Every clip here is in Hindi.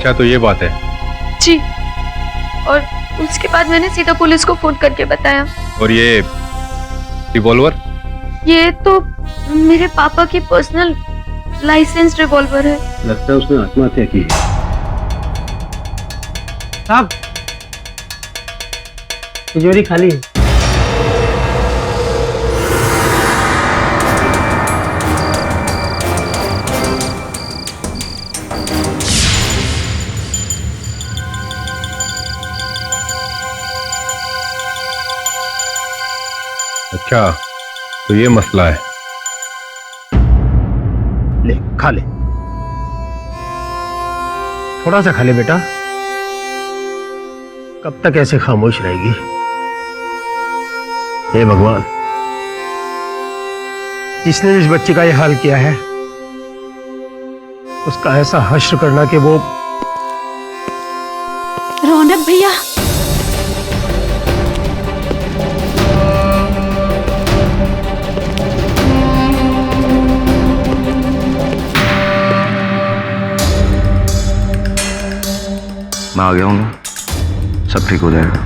अच्छा तो ये बात है जी। और उसके बाद मैंने सीधा पुलिस को फोन करके बताया। और ये रिवॉल्वर? ये तो मेरे पापा की पर्सनल लाइसेंस रिवॉल्वर है। लगता है उसने आत्महत्या की है। साहब तिजोरी खाली है। अच्छा तो ये मसला है। ले खा ले, थोड़ा सा खा ले बेटा। कब तक ऐसे खामोश रहेगी? हे भगवान, जिसने इस बच्चे का ये हाल किया है उसका ऐसा हश्र करना कि वो। रौनक भैया, मैं आ गया हूँ ना, सब ठीक हो जाएगा।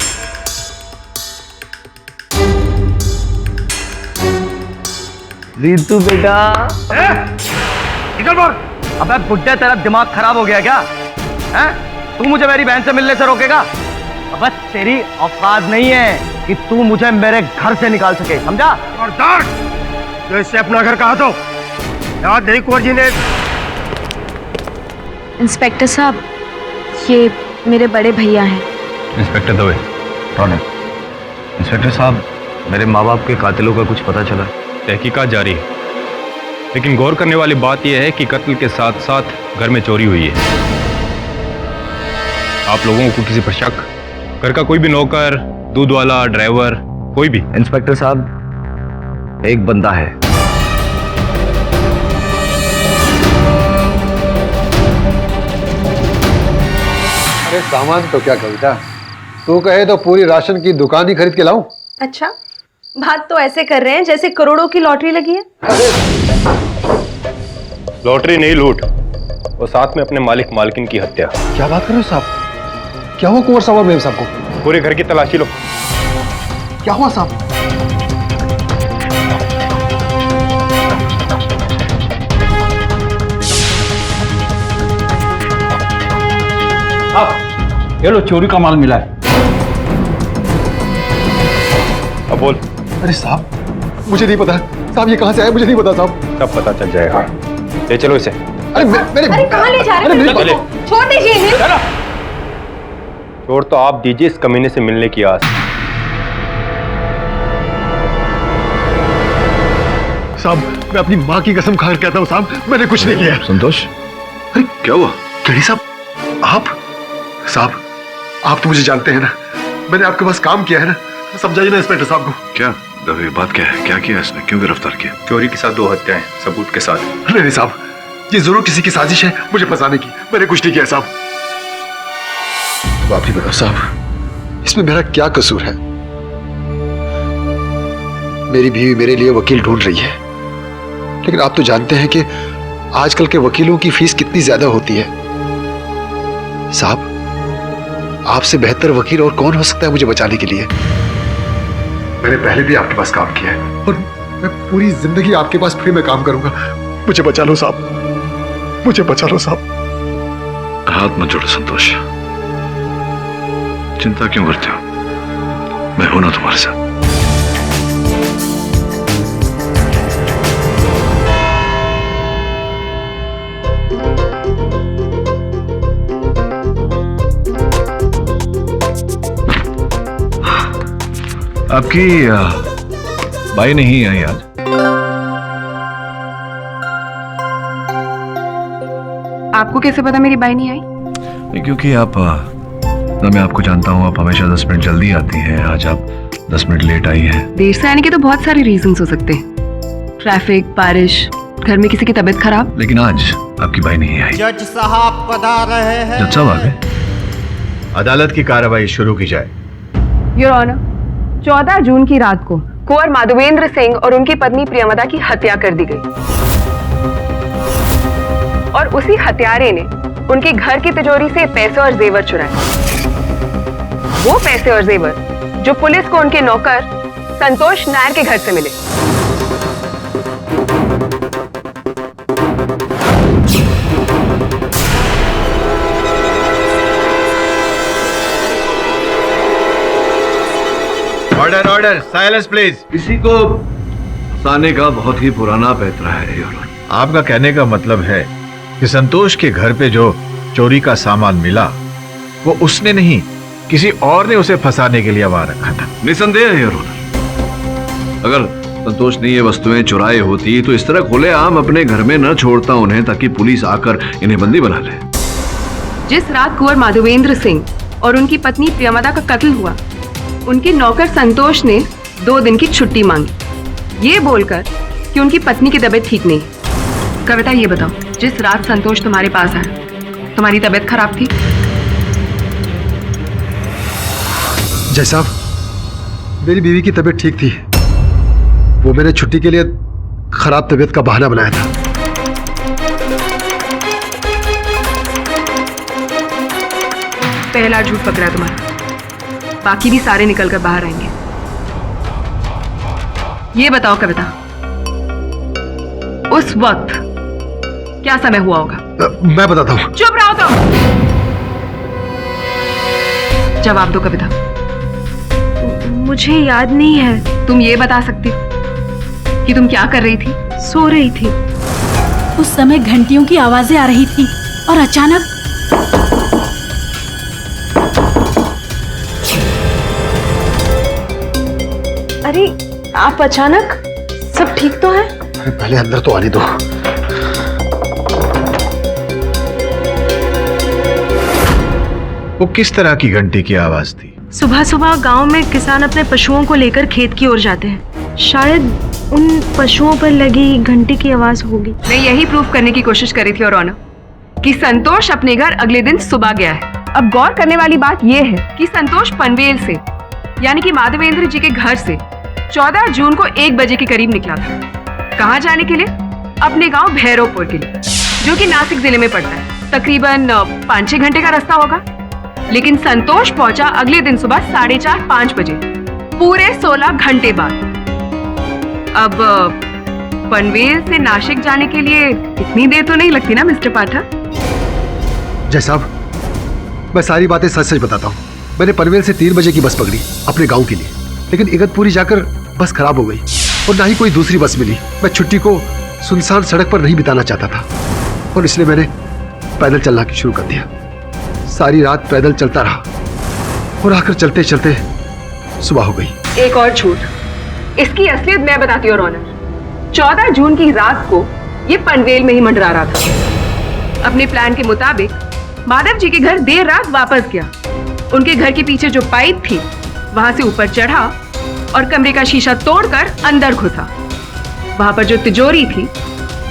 रितु बेटा, निकल बाहर। अबे बुड्ढे, तेरा दिमाग खराब हो गया क्या? हैं? तू मुझे मेरी बहन से मिलने से रोकेगा? अबे तेरी औकात नहीं है कि तू मुझे मेरे घर से निकाल सके, समझा? तो इससे अपना घर कहा तो याद नहीं कुंवर जी ने। इंस्पेक्टर साहब, ये मेरे बड़े भैया हैं। इंस्पेक्टर दवे। रौनक, इंस्पेक्टर साहब, मेरे माँ बाप के कातिलों का कुछ पता चला? तहकीकात जारी है, लेकिन गौर करने वाली बात यह है कि कत्ल के साथ साथ घर में चोरी हुई है। आप लोगों को किसी पर शक? घर का कोई भी नौकर, दूध वाला, ड्राइवर, कोई भी? इंस्पेक्टर साहब, एक बंदा है। अरे सामान तो क्या कविता, तू कहे तो पूरी राशन की दुकान ही खरीद के लाऊं? अच्छा, बात तो ऐसे कर रहे हैं जैसे करोड़ों की लॉटरी लगी है। लॉटरी नहीं, लूट, और साथ में अपने मालिक मालकिन की हत्या। क्या बात कर रहे हो साहब? क्या हुआ कुंवर साहब और मेम साहब को? पूरे घर की तलाशी लो। क्या हुआ साहब? ये लो, चोरी का माल मिला है। अब बोल। अरे साहब मुझे नहीं पता साहब, ये कहां से आया मुझे नहीं पता साहब। सब पता चल जाएगा। ले चलो इसे। अरे मेरे अरे कहाँ ले जा रहे हैं? छोड़ दीजिए इन्हें। छोड़ तो आप दीजिए इस कमीने से मिलने की आस। साहब मैं अपनी माँ की कसम खा कर कहता हूँ साहब, मैंने कुछ नहीं किया। संतोष, अरे क्या हुआ? केडी साहब, आप? साहब आप तो मुझे जानते हैं ना, मैंने आपके पास काम किया है ना, समझाइए ना इंस्पेक्टर साहब को। क्या दवे, बात क्या है? क्या किया इसने? क्यों गिरफ्तार किया? चोरी के साथ 2 हत्याएं सबूत के साथ। नहीं साहब, ये जरूर किसी की साजिश है मुझे फंसाने की, मैंने कुछ नहीं किया साहब। आप ही बताओ साहब, इसमें मेरा क्या कसूर है? मेरी बीवी मेरे लिए वकील ढूंढ रही है, लेकिन आप तो जानते हैं कि आजकल के वकीलों की फीस कितनी ज्यादा होती है। साहब आपसे बेहतर वकील और कौन हो सकता है मुझे बचाने के लिए? मैंने पहले भी आपके पास काम किया है और मैं पूरी जिंदगी आपके पास फ्री में काम करूंगा। मुझे बचा लो साहब, मुझे बचा लो साहब। हाथ मत जोड़ो संतोष, चिंता क्यों करते हो? मैं हूं ना तुम्हारे साथ। आपकी बाई नहीं आई आज? आपको कैसे पता मेरी बाई नहीं आई? नहीं, क्योंकि आप ना, मैं आपको जानता हूँ, आप हमेशा 10 मिनट जल्दी आती हैं। आज आप 10 मिनट लेट आई हैं। देर से आने के तो बहुत सारे रीजंस हो सकते हैं, ट्रैफिक, बारिश, घर में किसी की तबीयत खराब। लेकिन आज आपकी बाई नहीं आई। जज साहब पधार रहे हैं। जज साहब आ गए? अदालत की कार्रवाई शुरू की जाए। योर ऑनर, 14 जून की रात को कुंवर माधवेंद्र सिंह और उनकी पत्नी प्रियमदा की हत्या कर दी गई और उसी हत्यारे ने उनके घर की तिजोरी से पैसे और जेवर चुराए। वो पैसे और जेवर जो पुलिस को उनके नौकर संतोष नायर के घर से मिले। Order order, silence please. किसी को फंसाने का बहुत ही पुराना पैतरा है योर ऑनर। आपका कहने का मतलब है कि संतोष के घर पे जो चोरी का सामान मिला वो उसने नहीं, किसी और ने उसे फंसाने के लिए वहां रखा था। निसंदेह है योर ऑनर। अगर संतोष ने ये वस्तुएं चुराई होती तो इस तरह खुलेआम अपने घर में न छोड़ता उन्हें, ताकि पुलिस आकर इन्हें बंदी बना ले। जिस रात कुंवर माधवेंद्र सिंह और उनकी पत्नी प्रियमदा का कत्ल हुआ, उनके नौकर संतोष ने 2 दिन की छुट्टी मांगी, ये बोलकर कि उनकी पत्नी की तबीयत ठीक नहीं। कविता, ये बताओ, जिस रात संतोष तुम्हारे पास आया, तुम्हारी तबीयत खराब थी? जय साहब, मेरी बीवी की तबीयत ठीक थी। वो मैंने छुट्टी के लिए खराब तबीयत का बहाना बनाया था। पहला झूठ पकड़ा तुम्हारा, बाकी भी सारे निकलकर बाहर आएंगे। ये बताओ कविता, उस वक्त क्या समय हुआ होगा? मैं बताता हूँ। चुप रहो तुम। जवाब दो कविता। मुझे याद नहीं है। तुम ये बता सकती हो कि तुम क्या कर रही थी? सो रही थी। उस समय घंटियों की आवाजें आ रही थी और अचानक अरे आप अचानक, सब ठीक तो है? अरे पहले अंदर तो आने दो। वो किस तरह की घंटी की आवाज थी? सुबह सुबह गांव में किसान अपने पशुओं को लेकर खेत की ओर जाते हैं। शायद उन पशुओं पर लगी घंटी की आवाज होगी। मैं यही प्रूफ करने की कोशिश कर रही थी और ऑनर, कि संतोष अपने घर अगले दिन सुबह गया है। अब गौर करने वाली बात यह है कि संतोष पनवेल से, यानी कि माधवेंद्र जी के घर से 14 जून को 1 बजे के करीब निकला था। कहाँ जाने के लिए? अपने गांव भैरवपुर के लिए, जो कि नासिक जिले में पड़ता है। तकरीबन 5-6 घंटे का रास्ता होगा। लेकिन संतोष पहुंचा अगले दिन सुबह 4:30-5 बजे, पूरे 16 घंटे बाद। अब पनवेल से नासिक जाने के लिए इतनी देर तो नहीं लगती ना मिस्टर पाठक? जय साहब, मैं सारी बातें सच सच बताता हूँ। मैंने पनवेल से 3 बजे की बस पकड़ी अपने गांव के लिए, लेकिन इगतपुरी जाकर बस खराब हो गई और ना ही कोई दूसरी बस मिली। मैं छुट्टी को सुनसान सड़क पर नहीं बिताना चाहता था और इसलिए मैंने पैदल चलना शुरू कर दिया। सारी रात पैदल चलता रहा और आकर चलते चलते सुबह हो गई। एक और झूठ, इसकी असलियत मैं बताती हूँ ऑनर। 14 जून की रात को ये पनवेल में ही मंडरा रहा था। अपने प्लान के मुताबिक माधव जी के घर देर रात वापस गया। उनके घर के पीछे जो पाइप थी वहां से ऊपर चढ़ा और कमरे का शीशा तोड़कर अंदर घुसा। वहां पर जो तिजोरी थी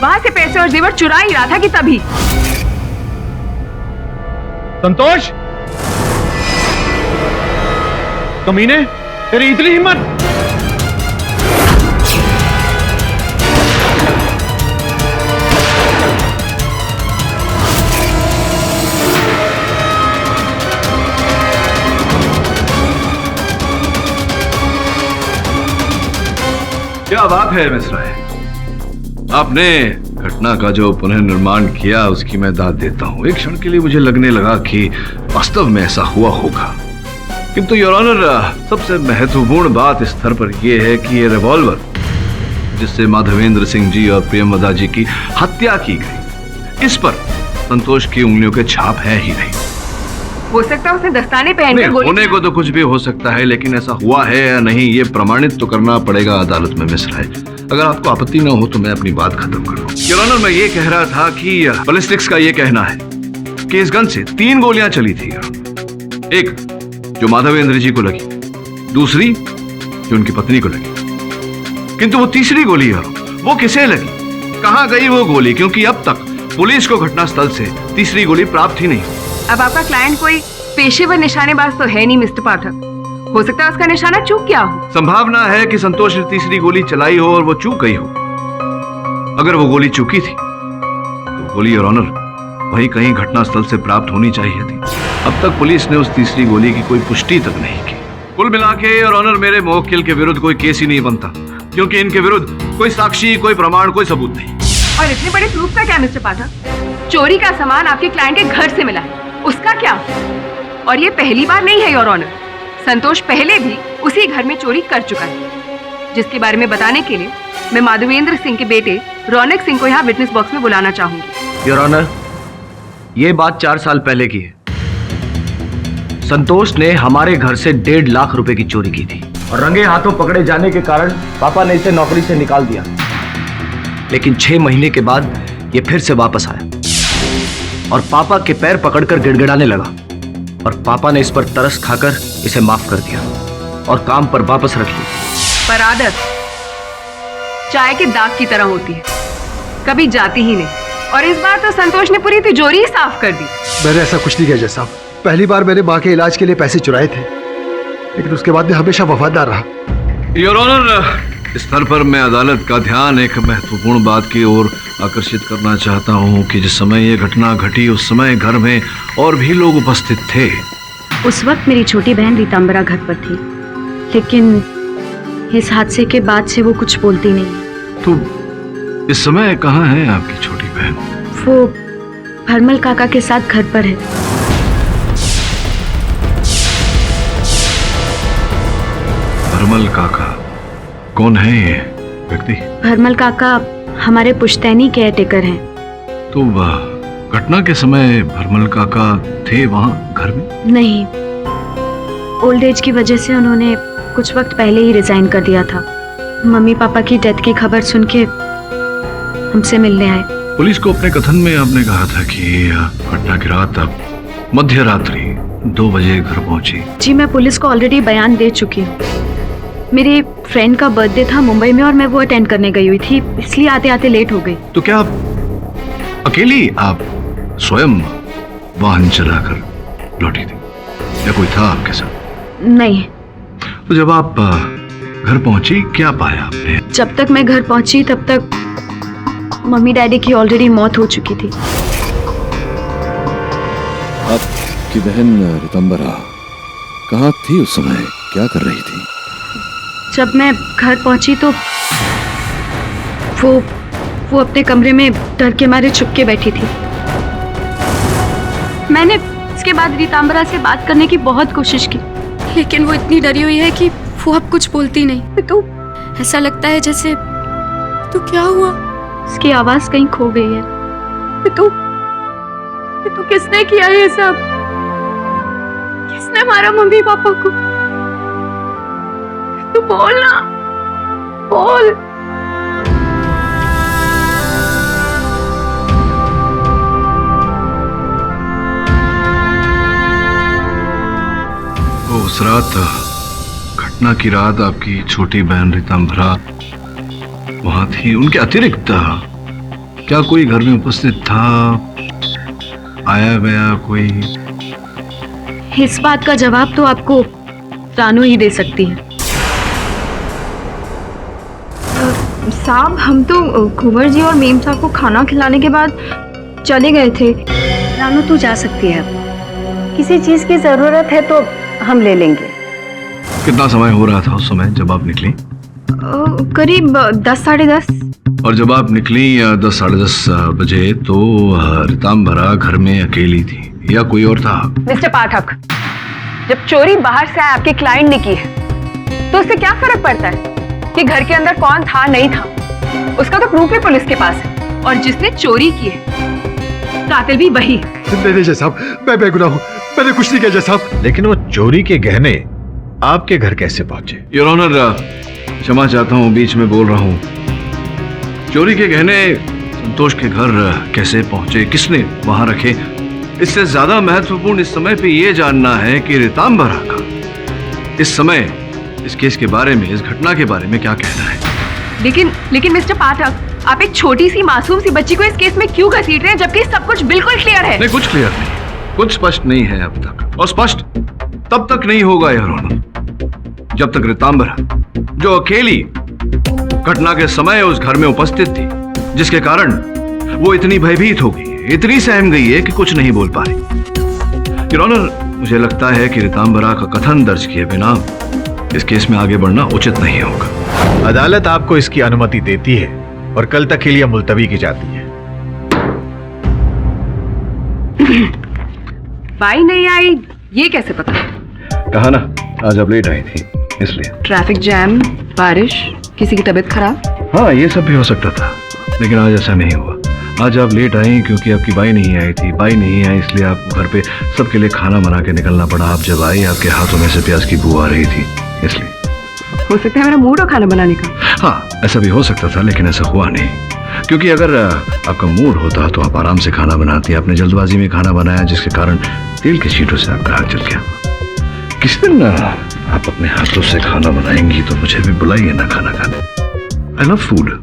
वहां से पैसे और जेवर चुरा ही रहा था कि तभी संतोष, कमीने, तेरी इतनी हिम्मत! क्या बात है मिस्र है, आपने घटना का जो पुनर्निर्माण किया उसकी मैं दाद देता हूं। एक क्षण के लिए मुझे लगने लगा कि वास्तव में ऐसा हुआ होगा, किंतु योर ऑनर, सबसे महत्वपूर्ण बात इस स्तर पर यह है कि ये रिवॉल्वर जिससे माधवेंद्र सिंह जी और प्रियमदा जी की हत्या की गई, इस पर संतोष की उंगलियों के छाप है ही नहीं। हो सकता है उसने दस्ताने पहनकर गोली। होने को तो कुछ भी हो सकता है, लेकिन ऐसा हुआ है या नहीं ये प्रमाणित तो करना पड़ेगा अदालत में मिस्र है। अगर आपको आपत्ति ना हो तो मैं अपनी बात खत्म कर लूं। योर ऑनर, मैं ये कह रहा था कि बैलिस्टिक्स का ये कहना है कि इस गन से 3 गोलियां चली थी। एक जो माधवेंद्र जी को लगी, दूसरी जो उनकी पत्नी को लगी, किंतु वो तीसरी गोली वो किसे लगी, कहां गई वो गोली? क्योंकि अब तक पुलिस को घटनास्थल से तीसरी गोली प्राप्त ही नहीं। अब आपका क्लाइंट कोई पेशेवर निशानेबाज तो है नहीं मिस्टर पाठक। हो सकता है उसका निशाना चूक गया हो। संभावना है कि संतोष ने तीसरी गोली चलाई हो और वो चूक गई हो। अगर वो गोली चूकी थी तो गोली योर ऑनर वही कहीं घटनास्थल से प्राप्त होनी चाहिए थी। अब तक पुलिस ने उस तीसरी गोली की कोई पुष्टि तक नहीं की। कुल मिला के योर ऑनर, मेरे मुवक्किल के विरुद्ध कोई केस ही नहीं बनता, क्योंकि इनके विरुद्ध कोई साक्षी, कोई प्रमाण, कोई सबूत नहीं। और इतने बड़े प्रूफ का क्या मिस्टर पाठक? चोरी का सामान आपके क्लाइंट के घर से मिला है, उसका क्या? और ये पहली बार नहीं है योर ऑनर, संतोष पहले भी उसी घर में चोरी कर चुका है, जिसके बारे में बताने के लिए मैं माधवेंद्र सिंह के बेटे रौनक सिंह को यहाँ विटनेस बॉक्स में बुलाना चाहूंगी। योर ऑनर, ये बात 4 साल पहले की है। संतोष ने हमारे घर से 1.5 लाख रुपए की चोरी की थी और रंगे हाथों पकड़े जाने के कारण पापा ने इसे नौकरी से निकाल दिया। लेकिन 6 महीने के बाद ये फिर से वापस आया और पापा के पैर पकड़कर गिड़गिड़ाने लगा, और पापा ने इस पर तरस खाकर इसे माफ कर दिया और काम पर वापस रख लिया। पर आदत चाय के दाग की तरह होती है, कभी जाती ही नहीं। और इस बार तो संतोष ने पूरी तिजोरी ही साफ कर दी। मैंने ऐसा कुछ नहीं किया जज साहब। पहली बार मैंने माँ के इलाज के लिए पैसे चुराए थे, लेकिन उसके बाद मैं हमेशा वफादार रहा। योर ऑनर, इस स्तर पर मैं अदालत का ध्यान एक महत्वपूर्ण बात की ओर आकर्षित करना चाहता हूं कि जिस समय ये घटना घटी उस समय घर में और भी लोग उपस्थित थे। उस वक्त मेरी छोटी बहन रीतांबरा घर पर थी, लेकिन इस हादसे के बाद से वो कुछ बोलती नहीं। तो इस समय कहाँ है आपकी छोटी बहन? वो भरमल काका के साथ घर पर है। भरमल काका? कौन है ये व्यक्ति? भरमल काका हमारे पुश्तैनी केयरटेकर हैं। तो घटना के समय भरमल काका थे वहां घर में? नहीं, ओल्ड एज की वजह से उन्होंने कुछ वक्त पहले ही रिजाइन कर दिया था। मम्मी पापा की डेथ की खबर सुन के हमसे मिलने आए। पुलिस को अपने कथन में आपने कहा था कि घटना की रात अब मध्य रात्रि 2 बजे घर पहुंची। जी, मैं पुलिस को ऑलरेडी बयान दे चुकी हूँ। मेरे फ्रेंड का बर्थडे था मुंबई में और मैं वो अटेंड करने गई हुई थी, इसलिए आते आते लेट हो गई। तो क्या आप अकेली आप स्वयं वाहन चलाकर लौटी थी या कोई था आपके साथ? नहीं। तो जब आप घर पहुंची क्या पाया आपने? जब तक मैं घर पहुंची तब तक मम्मी डैडी की ऑलरेडी मौत हो चुकी थी। आपकी बहन रीतांबरा कहाँ थी उस समय, क्या कर रही थी? जब मैं घर पहुंची तो वो अपने कमरे में डर के मारे छुप के बैठी थी। मैंने इसके बाद रीतांबरा से बात करने की बहुत कोशिश की, लेकिन वो इतनी डरी हुई है कि वो अब कुछ बोलती नहीं। तो ऐसा लगता है जैसे तो क्या हुआ, उसकी आवाज कहीं खो गई है। तो किसने किया ये सब? किसने मारा मम्मी पापा को? तू बोल ना, बोल। उस रात, घटना की रात आपकी छोटी बहन रीतांबरा वहां थी। उनके अतिरिक्त क्या कोई घर में उपस्थित था, आया गया कोई? इस बात का जवाब तो आपको रानू ही दे सकती है। साहब, हम तो कुंवर जी और मेम साहब को खाना खिलाने के बाद चले गए थे। रानू तू जा सकती है, किसी चीज की जरूरत है तो हम ले लेंगे। कितना समय हो रहा था उस समय जब आप निकली? करीब 10 साढ़े 10। और जब आप निकली 10 साढ़े 10 बजे तो रीतांबरा घर में अकेली थी या कोई और था? मिस्टर पाठक, जब चोरी बाहर से आपके क्लाइंट ने की है तो उससे क्या फर्क पड़ता है कि घर के अंदर कौन था नहीं था? उसका तो प्रूफ ही पुलिस के पास है, और जिसने चोरी की है कातिल भी वही। नहीं जज साहब, मैं बेगुनाह हूँ, मैंने कुछ नहीं किया जज साहब। लेकिन वो चोरी के गहने आपके घर कैसे पहुंचे? योर ऑनर, क्षमा चाहता हूँ बीच में बोल रहा हूँ। चोरी के गहने संतोष के घर कैसे पहुंचे, किसने वहां रखे, इससे ज्यादा महत्वपूर्ण इस समय पे ये जानना है कि रीतांबरा का इस समय इस केस के बारे में, इस घटना के बारे में क्या कहना है। लेकिन मिस्टर पाठक, आप एक छोटी सी मासूम सी बच्ची को इस केस में क्यों घसीट रहे हैं, जबकि सब कुछ बिल्कुल क्लियर है? नहीं, कुछ क्लियर नहीं, कुछ स्पष्ट नहीं है अब तक, और स्पष्ट तब तक नहीं होगा योर ऑनर जब तक रीतांबरा, जो अकेली घटना के समय उस घर में उपस्थित थी, जिसके कारण वो इतनी भयभीत हो गई, है, इतनी सहम गई है कि कुछ नहीं बोल पा रही। योर ऑनर, मुझे लगता है कि रितांबरा का कथन दर्ज किए बिना इस केस में आगे बढ़ना उचित नहीं होगा। अदालत आपको इसकी अनुमति देती है और कल तक के लिए मुलतवी की जाती है। बाई नहीं आई ये कैसे पता? कहा ना, आज आप लेट आई थी इसलिए। ट्रैफिक जैम, बारिश, किसी की तबीयत खराब? हाँ, ये सब भी हो सकता था, लेकिन आज ऐसा नहीं हुआ। आज आप लेट आई क्योंकि आपकी बाई नहीं आई थी। बाई नहीं आई इसलिए आपको घर पे सबके लिए खाना बना के निकलना पड़ा। आप जब आई आपके हाथों में से प्याज की बू आ रही थी, इसलिए। हो सकता है मेरा मूड हो खाना बनाने का। हाँ, ऐसा भी हो सकता था, लेकिन ऐसा हुआ नहीं, क्योंकि अगर आपका मूड होता तो आप आराम से खाना बनाती। आपने जल्दबाजी में खाना बनाया, जिसके कारण तेल के छींटों से आपका हाथ जल गया। किसी दिन आप अपने हाथों से खाना बनाएंगी तो मुझे भी बुलाइए ना खाना खाने। I love food.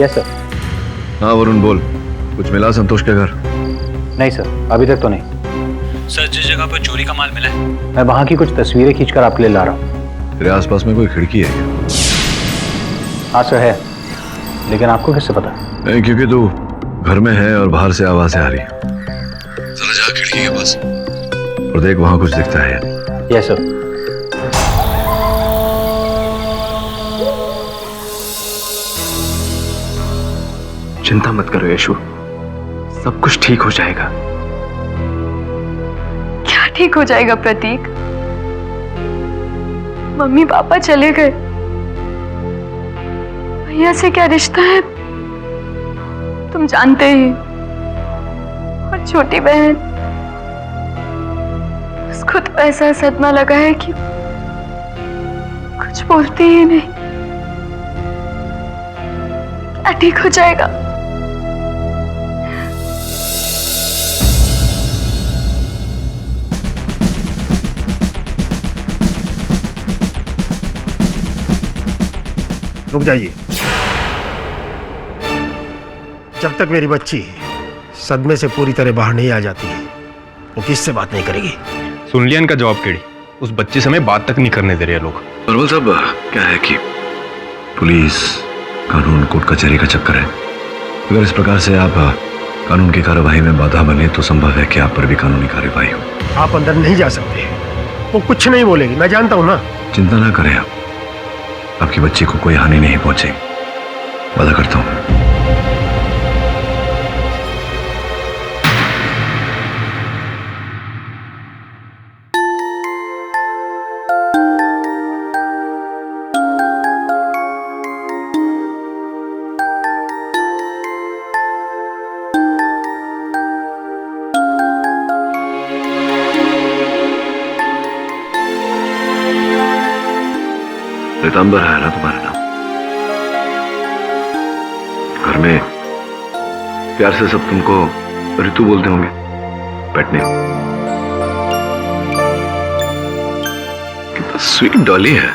Yes sir. हाँ वरुण, बोल। कुछ मिला संतोष के घर? नहीं सर, अभी तक तो नहीं। सर, जिस जगह पर चोरी का माल मिला है, मैं वहाँ की कुछ तस्वीरें खींचकर आपके लिए ला रहा हूँ। तेरे आसपास में कोई खिड़की है क्या? हाँ सर है, लेकिन आपको किससे पता? नहीं, क्योंकि तू घर में है और बाहर से आवाजें आ रही। चला जा खिड़की के पास और देख वहाँ कुछ दिखता है। Yes sir. चिंता मत करो यशु, सब कुछ ठीक हो जाएगा। क्या ठीक हो जाएगा प्रतीक? मम्मी पापा चले गए, भैया से क्या रिश्ता है तुम जानते ही। और छोटी बहन, उसको तो ऐसा सदमा लगा है कि कुछ बोलती ही नहीं। क्या ठीक हो जाएगा? रुक जाइए। जब तक मेरी बच्ची सदमे से पूरी तरह बाहर नहीं आ जाती है, वो किससे बात नहीं करेगी। सुन लिया इनका जवाब केड़ी। उस बच्चे से मैं बात तक नहीं करने दे रहे लोग। नॉर्मल साहब, क्या है कि पुलिस, कानून, कोर्ट कचहरी का चक्कर है। अगर इस प्रकार से आप कानून की कार्यवाही में बाधा बने तो संभव है कि आप पर भी कानूनी कार्यवाही हो। आप अंदर नहीं जा सकते, वो कुछ नहीं बोलेगी, मैं जानता हूं ना। चिंता ना करें आप, आपकी बच्ची को कोई हानि नहीं पहुंचेगी, वादा करता हूं। रितांबर है ना तुम्हारा नाम? घर में प्यार से सब तुमको ऋतु बोलते होंगे, पेट नेम। कितना स्वीट डॉली है।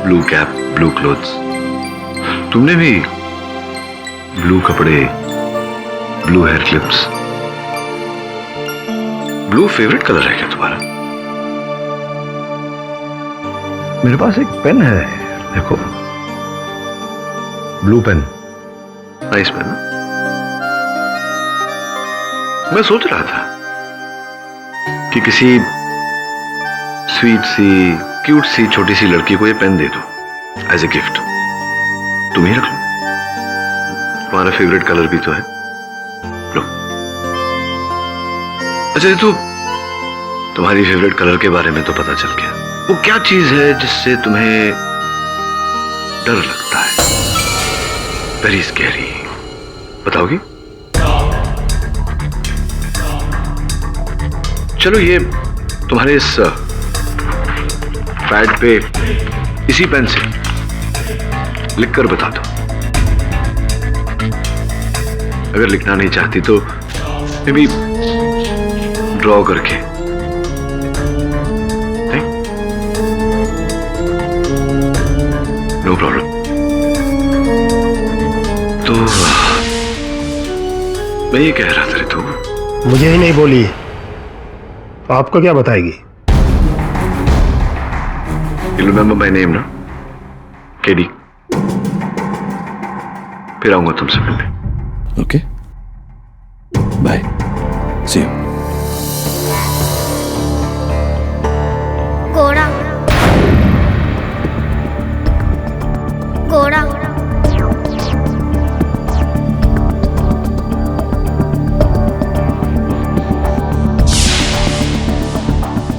Blue cap, blue clothes. तुमने भी ब्लू कपड़े, blue hair clips. Blue favourite colour है क्या तुम्हारा? मेरे पास एक पेन है, देखो, ब्लू पेन। Nice pen. मैं सोच रहा था कि किसी स्वीट सी, क्यूट सी, छोटी सी लड़की को ये पेन दे दो एज ए गिफ्ट। तुम ही रख लो, तुम्हारा फेवरेट कलर भी तो है। लो। अच्छा ये तो तुम्हारी फेवरेट कलर के बारे में तो पता चल गया। वो क्या चीज है जिससे तुम्हें डर लगता है? वेरी स्कैरी, बताओगी? चलो ये तुम्हारे इस पैड पे इसी पेन से लिखकर बता दो। अगर लिखना नहीं चाहती तो मे बी ड्रॉ करके। मैं ये कह रहा था रितु, मुझे ही नहीं बोली तो आपको क्या बताएगी? You remember my name ना? केडी। फिर आऊंगा तुमसे मिलने। Okay, bye, see you. घोड़ा घोड़ा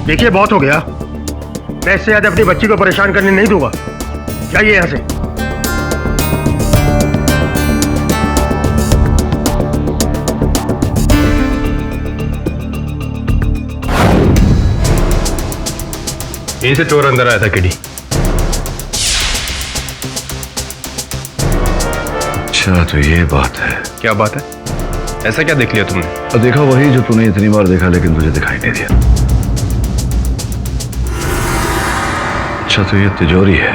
देखिए बहुत हो गया, मैं इससे ज्यादा अपनी बच्ची को परेशान करने नहीं दूंगा। जाइए यहां से। यहीं से चोर अंदर आया था किडी। अच्छा तो ये बात है। क्या बात है? ऐसा क्या देख लिया तुमने? और देखा वही जो तूने इतनी बार देखा लेकिन तुझे दिखाई नहीं दिया। अच्छा तो ये तिजोरी है,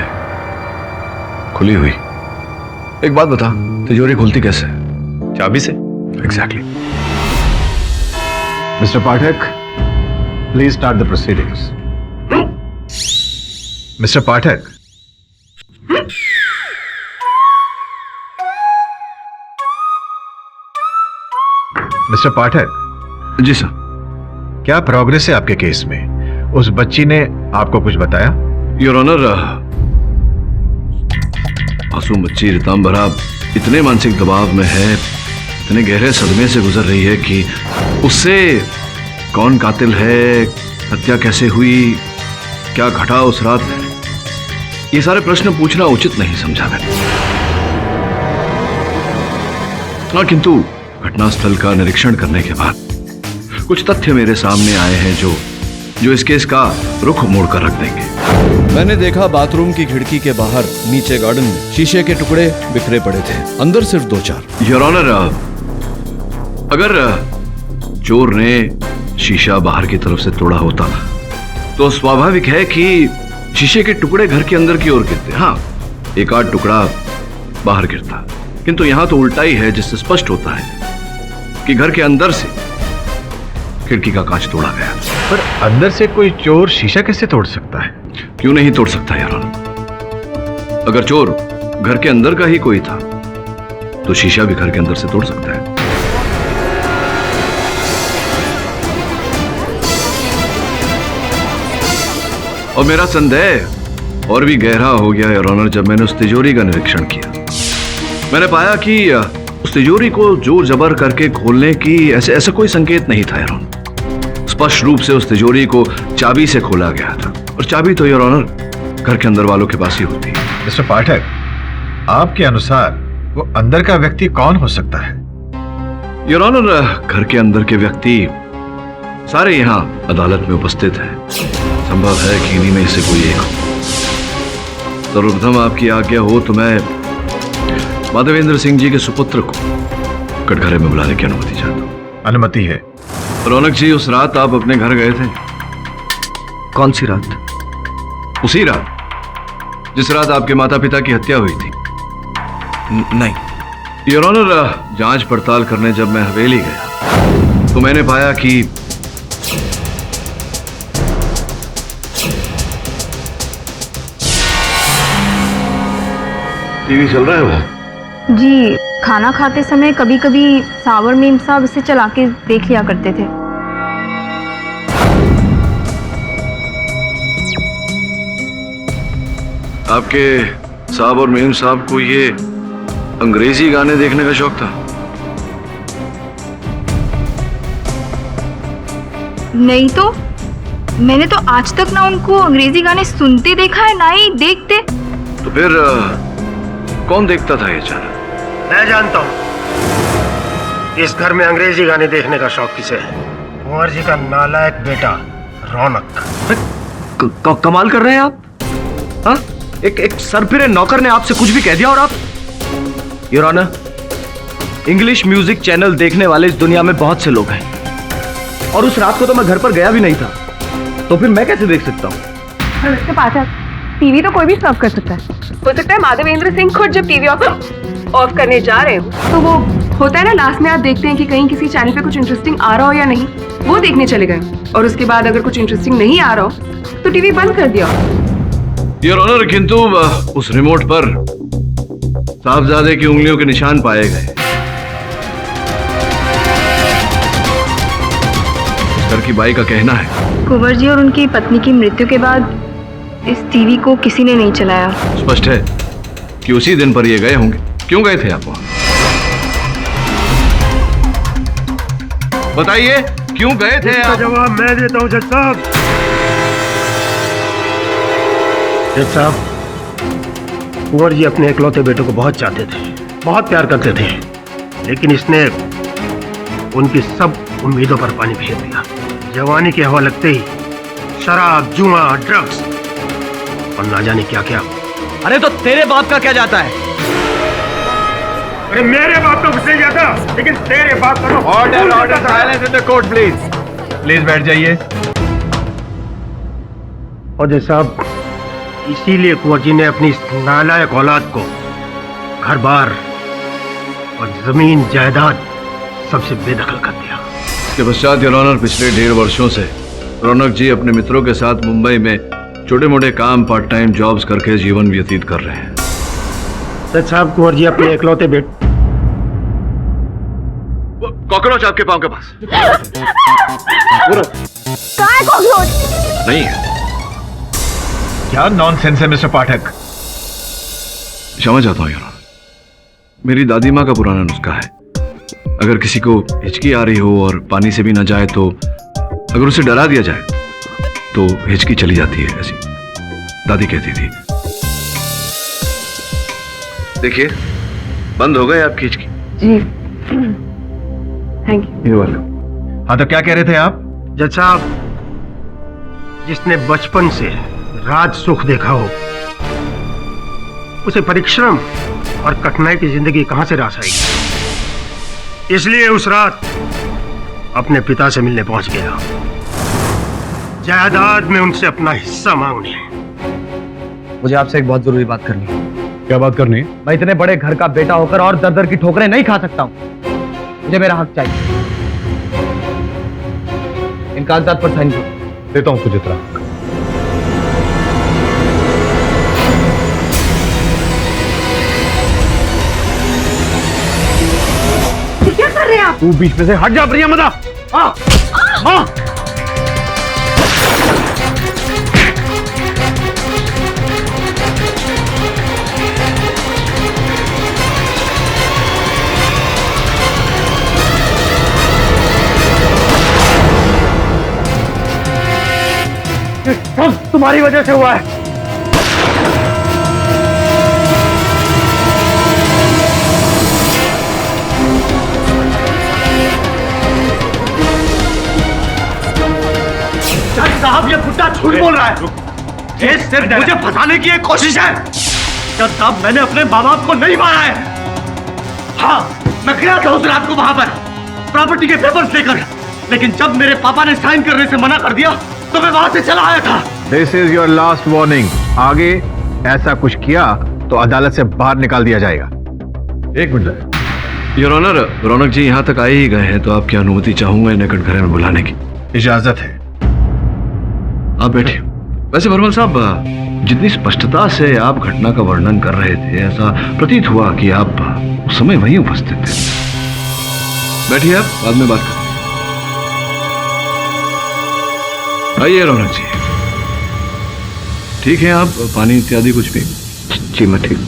खुली हुई। एक बात बता, तिजोरी खुलती कैसे? चाबी से। Exactly. Mister Pathak, please start the proceedings. Mister Pathak, mister Pathak. जी सर। क्या प्रोग्रेस है आपके केस में? उस बच्ची ने आपको कुछ बताया? योर ऑनर, मासूम बच्ची रितांबरा इतने मानसिक दबाव में है, इतने गहरे सदमे से गुजर रही है कि उससे कौन कातिल है, हत्या कैसे हुई, क्या घटा उस रात, ये सारे प्रश्न पूछना उचित नहीं समझा मैंने। हाँ, किंतु घटनास्थल का निरीक्षण करने के बाद कुछ तथ्य मेरे सामने आए हैं जो इस केस का रुख मोड़ कर रख देंगे। मैंने देखा बाथरूम की खिड़की के बाहर नीचे गार्डन में शीशे के टुकड़े बिखरे पड़े थे, अंदर सिर्फ 2-4। योर ऑनर, अगर चोर ने शीशा बाहर की तरफ से तोड़ा होता तो स्वाभाविक है कि शीशे के टुकड़े घर के अंदर की ओर गिरते। हाँ, एक आध टुकड़ा बाहर गिरता, किंतु यहां तो उल्टा ही है, जिससे स्पष्ट होता है कि घर के अंदर से खिड़की का कांच तोड़ा गया। पर अंदर से कोई चोर शीशा कैसे तोड़ सकता है? क्यों नहीं तोड़ सकता यार? अगर चोर घर के अंदर का ही कोई था तो शीशा भी घर के अंदर से तोड़ सकता है। और मेरा संदेह और भी गहरा हो गया योर ऑनर जब मैंने उस तिजोरी का निरीक्षण किया। मैंने पाया कि उस तिजोरी को जोर जबर करके खोलने की ऐसा कोई संकेत नहीं था योर ऑनर। स्पष्ट रूप से उस तिजोरी को चाबी से खोला गया था, और चाबी तो योर ऑनर घर के अंदर वालों के पास ही होती है। मिस्टर पाठक, आपके अनुसार वो अंदर का व्यक्ति कौन हो सकता है? योर ऑनर, घर के अंदर के व्यक्ति सारे यहाँ अदालत में उपस्थित हैं। संभव है कि इन्हीं में से कोई एक हो। सर्वप्रथम आपकी आज्ञा हो तो मैं माधवेंद्र सिंह जी के सुपुत्र को कटघरे में बुलाने की अनुमति चाहता हूँ। अनुमति है। रौनक जी, उस रात आप अपने घर गए थे? कौन सी रात? उसी रात जिस रात आपके माता पिता की हत्या हुई थी। नहीं योर ऑनर, जांच पड़ताल करने जब मैं हवेली गया तो मैंने पाया कि टीवी चल रहा है वो। जी, खाना खाते समय कभी कभी सावर मेम साहब इसे चला के देख लिया करते थे। आपके साहब और मेम साहब को ये अंग्रेजी गाने देखने का शौक था? नहीं तो मैंने तो आज तक ना उनको अंग्रेजी गाने सुनते देखा है, ना ही देखते। तो फिर कौन देखता था ये चैनल? मैं जानता हूँ इस घर में अंग्रेजी गाने देखने का शौक किसे है। कुंवर जी का नालायक बेटा रौनक। कमाल कर रहे हैं आप। हाँ, एक सरफिरे नौकर ने आपसे कुछ भी कह दिया और आप? Your honour, English music channel देखने वाले इस दुनिया में बहुत से लोग हैं, और उस रात को तो मैं घर पर गया भी नहीं था, तो फिर मैं कैसे देख सकता हूँ? उसके पास टीवी तो कोई भी सर्व कर सकता है। हो सकता है माधवेंद्र सिंह खुद जब टीवी ऑफ करने जा रहे हो तो वो होता है ना, लास्ट में आप देखते हैं कि कहीं किसी चैनल पे कुछ इंटरेस्टिंग आ रहा हो या नहीं, वो देखने चले गए और उसके बाद अगर कुछ इंटरेस्टिंग नहीं आ रहा हो तो टीवी बंद कर दिया। योर ऑनर, किंतु उस रिमोट पर साहबजादे की उंगलियों के निशान पाए गए। सर की बाई का कहना है कुंवर जी और उनकी पत्नी की मृत्यु के बाद इस टीवी को किसी ने नहीं चलाया। स्पष्ट है कि उसी दिन पर ये गए होंगे। क्यों गए थे आप वहां? बताइए, क्यों गए थे आप? जवाब मैं देता हूं जज साहब। जज साहब, कुंवर जी अपने इकलौते बेटे को बहुत चाहते थे, बहुत प्यार करते थे, लेकिन इसने उनकी सब उम्मीदों पर पानी फेर दिया। जवानी की हवा लगते ही शराब, जुआ, ड्रग्स और ना जाने क्या क्या। अरे तो तेरे बाप का क्या जाता है? अरे मेरे बाप तो घुसे जाता, लेकिन तेरे बाप का तो order order, silence in the court please. Please बैठ जाइए। और जज साहब, इसीलिए कुंवर जी ने अपनी इस नालायक औलाद को घर बार और जमीन जायदाद सबसे बेदखल कर दिया। इसके पश्चात योर ऑनर, पिछले 1.5 वर्षों से रौनक जी अपने मित्रों के साथ मुंबई में छोटे मोटे काम, पार्ट टाइम जॉब्स करके जीवन व्यतीत कर रहे हैं। सच साहब, कुंवर जी अपने इकलौते बेटे। कॉकरोच आपके पांव के पास कॉकरोच नहीं है। क्या नॉनसेंस है मिस्टर पाठक? क्षमा चाहता हूं योर ऑनर, मेरी दादी माँ का पुराना नुस्खा है। अगर किसी को हिचकी आ रही हो और पानी से भी ना जाए तो अगर उसे डरा दिया जाए तो हिचकी चली जाती है, ऐसी दादी कहती थी। देखिए, बंद हो गए आपकी हिचकी। जी, थैंक यू। हाँ, तो क्या कह रहे थे आप? जज साहब, जिसने बचपन से राज सुख देखा हो, उसे परिश्रम और कठिनाई की जिंदगी कहां से रास आएगी। इसलिए उस रात अपने पिता से मिलने पहुंच गया, जायदाद में उनसे अपना हिस्सा मांगने। मुझे आपसे एक बहुत जरूरी बात करनी है। क्या बात करनी है? मैं इतने बड़े घर का बेटा होकर और दर दर की ठोकरें नहीं खा सकता हूं। मुझे मेरा हक चाहिए। इन कागजात पर साइन करो। देता हूं तुझे तेरा हक। क्या कर रहे हैं आप? तू बीच में से हट जा प्रियमदा। हाँ हाँ। सब तुम्हारी वजह से हुआ है। साहब, ये बुड्ढा झूठ बोल रहा है। ये सिर्फ मुझे फंसाने की एक कोशिश है। जज साहब, मैंने अपने माँ बाप को नहीं मारा है। हाँ, मैं गया था उस रात को वहां पर प्रॉपर्टी के पेपर्स लेकर, लेकिन जब मेरे पापा ने साइन करने से मना कर दिया तो मैं वहां से चला आया था। This is your last warning. आगे ऐसा कुछ किया तो अदालत से बाहर निकाल दिया जाएगा। एक मिनट योर ऑनर, रौनक जी यहाँ तक आए ही गए हैं तो आपकी अनुमति चाहूंगा इन्हें कटघरे में बुलाने की। इजाजत है। आप बैठिए। वैसे भरमल साहब, जितनी स्पष्टता से आप घटना का वर्णन कर रहे थे, ऐसा प्रतीत हुआ कि आप उस समय वहीं उपस्थित थे। बैठिए, आप बाद में बात करें। आइए रौनक जी। ठीक है, आप पानी इत्यादि कुछ भी? जी मैं ठीक।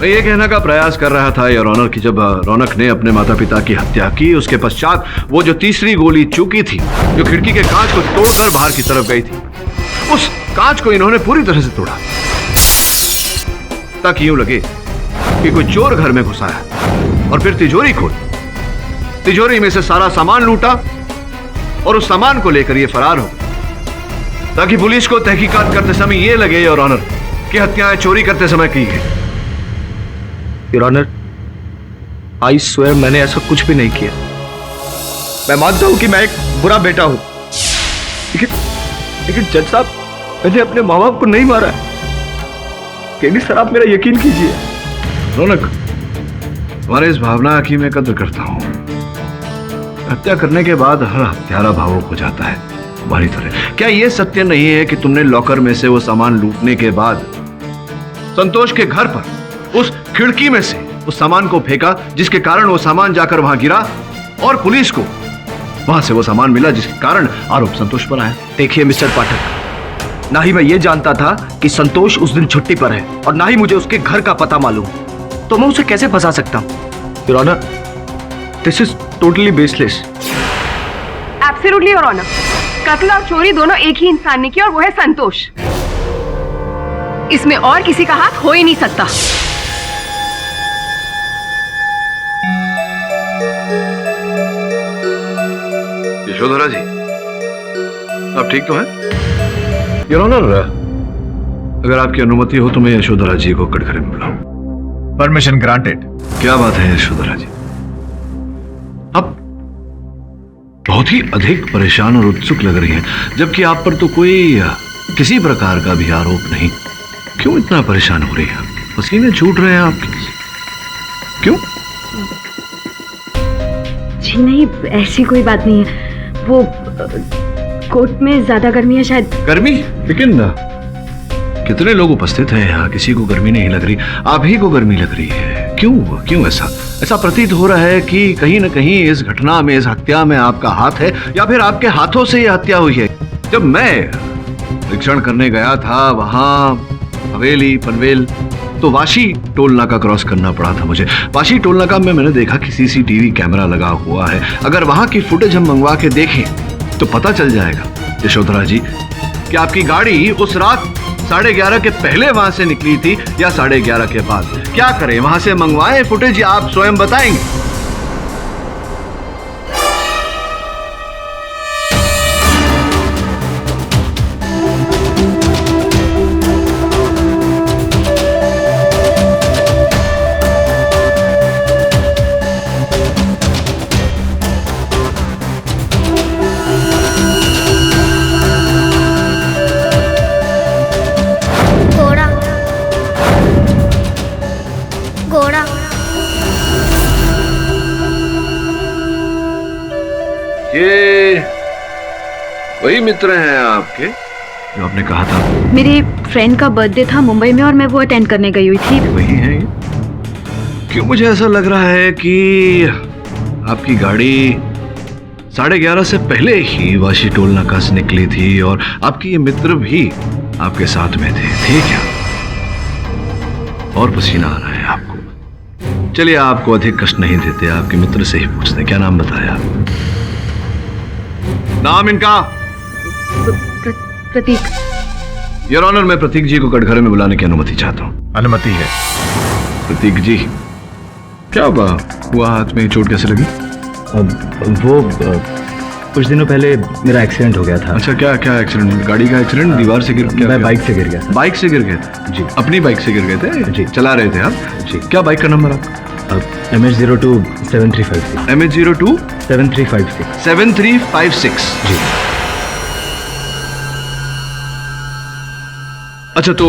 मैं ये कहने का प्रयास कर रहा था योर ऑनर कि जब रौनक ने अपने माता पिता की हत्या की, उसके पश्चात वो जो तीसरी गोली चूकी थी, जो खिड़की के कांच को तोड़कर बाहर की तरफ गई थी, उस कांच को इन्होंने पूरी तरह से तोड़ा ताकि यूं लगे कि कोई चोर घर में घुसा है, और फिर तिजोरी खोली, तिजोरी में से सारा सामान लूटा और उस सामान को लेकर ये फरार हो गए, ताकि पुलिस को तहकीकात करते समय ये लगे योर ऑनर कि हत्याएं चोरी करते समय की गई। योर ऑनर, आई स्वेयर मैंने ऐसा कुछ भी नहीं किया। मैं मानता हूं कि मैं एक बुरा बेटा हूं, लेकिन जज साहब, मैंने अपने माँ बाप को नहीं मारा है। केडी सर, आप मेरा यकीन कीजिए। रौनक, तुम्हारे इस भावना की मैं कद्र करता हूँ। हत्या करने के बाद हर हत्यारा भावुक हो जाता है तुम्हारी तरह। क्या यह सत्य नहीं है कि तुमने लॉकर में से वो सामान लूटने के बाद संतोष के घर पर उस खिड़की में से उस सामान को फेंका, जिसके कारण वो सामान जाकर वहां गिरा और पुलिस को वहां से वो सामान मिला, जिसके कारण आरोप संतोष पर आया? देखिए मिस्टर पाठक, ना ही मैं ये जानता था कि संतोष उस दिन छुट्टी पर है और ना ही मुझे उसके घर का पता मालूम, तो मैं उसे कैसे फंसा सकता हूं? Your honour, this is totally baseless. Absolutely your honour, कत्ल और चोरी दोनों एक ही इंसान ने की और वो है संतोष। इसमें और किसी का हाथ हो ही नहीं सकता। यशोधरा जी, आप ठीक तो हैं? योर ऑनर, अगर आपकी अनुमति हो तो मैं यशोधरा जी को कटघरे में बुलाऊं। Permission granted. क्या बात है यशोधरा जी, आप बहुत ही अधिक परेशान और उत्सुक लग रही हैं, जबकि आप पर तो कोई किसी प्रकार का भी आरोप नहीं। क्यों इतना परेशान हो रही है? पसीने छूट रहे हैं आपके, क्यों? जी नहीं, ऐसी कोई बात नहीं है। वो कोर्ट में ज्यादा गर्मी है शायद। गर्मी? लेकिन कितने लोग उपस्थित हैं यहाँ, किसी को गर्मी नहीं लग रही, आप ही को गर्मी लग रही है। क्यों ऐसा प्रतीत हो रहा है कि कहीं न कहीं इस घटना में, इस हत्या में आपका हाथ है, या फिर आपके हाथों से यह हत्या हुई है। जब मैं परीक्षण करने गया था वहां हवेली पनवेल, तो वाशी टोल नाका क्रॉस करना पड़ा था मुझे। वाशी टोल नाका में मैंने देखा कि सीसीटीवी कैमरा लगा हुआ है। अगर वहां की फुटेज हम मंगवा के देखें तो पता चल जाएगा यशोधरा जी कि आपकी गाड़ी उस रात 11:30 के पहले वहां से निकली थी या 11:30 के बाद। क्या करें, वहां से मंगवाएं फुटेज या आप स्वयं बताएंगे? ये वही मित्र हैं आपके जो आपने कहा था? मेरे फ्रेंड का बर्थडे था मुंबई में और मैं वो अटेंड करने गई हुई थी। वही हैं ये? क्यों मुझे ऐसा लग रहा है कि आपकी गाड़ी 11:30 से पहले ही वाशी टोल नाका से निकली थी और आपके ये मित्र भी आपके साथ में थे क्या? और पसीना आ रहा है आपको। चलिए, आपको अधिक कष्ट नहीं देते, आपके मित्र से ही पूछते हैं। क्या नाम बताया? नाम इनका? प्रतीक। योर ऑनर, मैं प्रतीक जी को कटघरे में बुलाने की अनुमति चाहता हूँ। अनुमति है। प्रतीक जी, क्या हुआ हाथ में चोट कैसे लगी? वो कुछ दिनों पहले मेरा एक्सीडेंट हो गया था। अच्छा, क्या एक्सीडेंट? गाड़ी का एक्सीडेंट? दीवार से गिर? मैं बाइक से गिर गया था। बाइक से गिर गए थे? जी। अपनी बाइक से गिर गए थे? जी। चला रहे थे आप? जी। क्या बाइक का नंबर आपका? MH02 7356। MH02 7356। 7356। जी। अच्छा, तो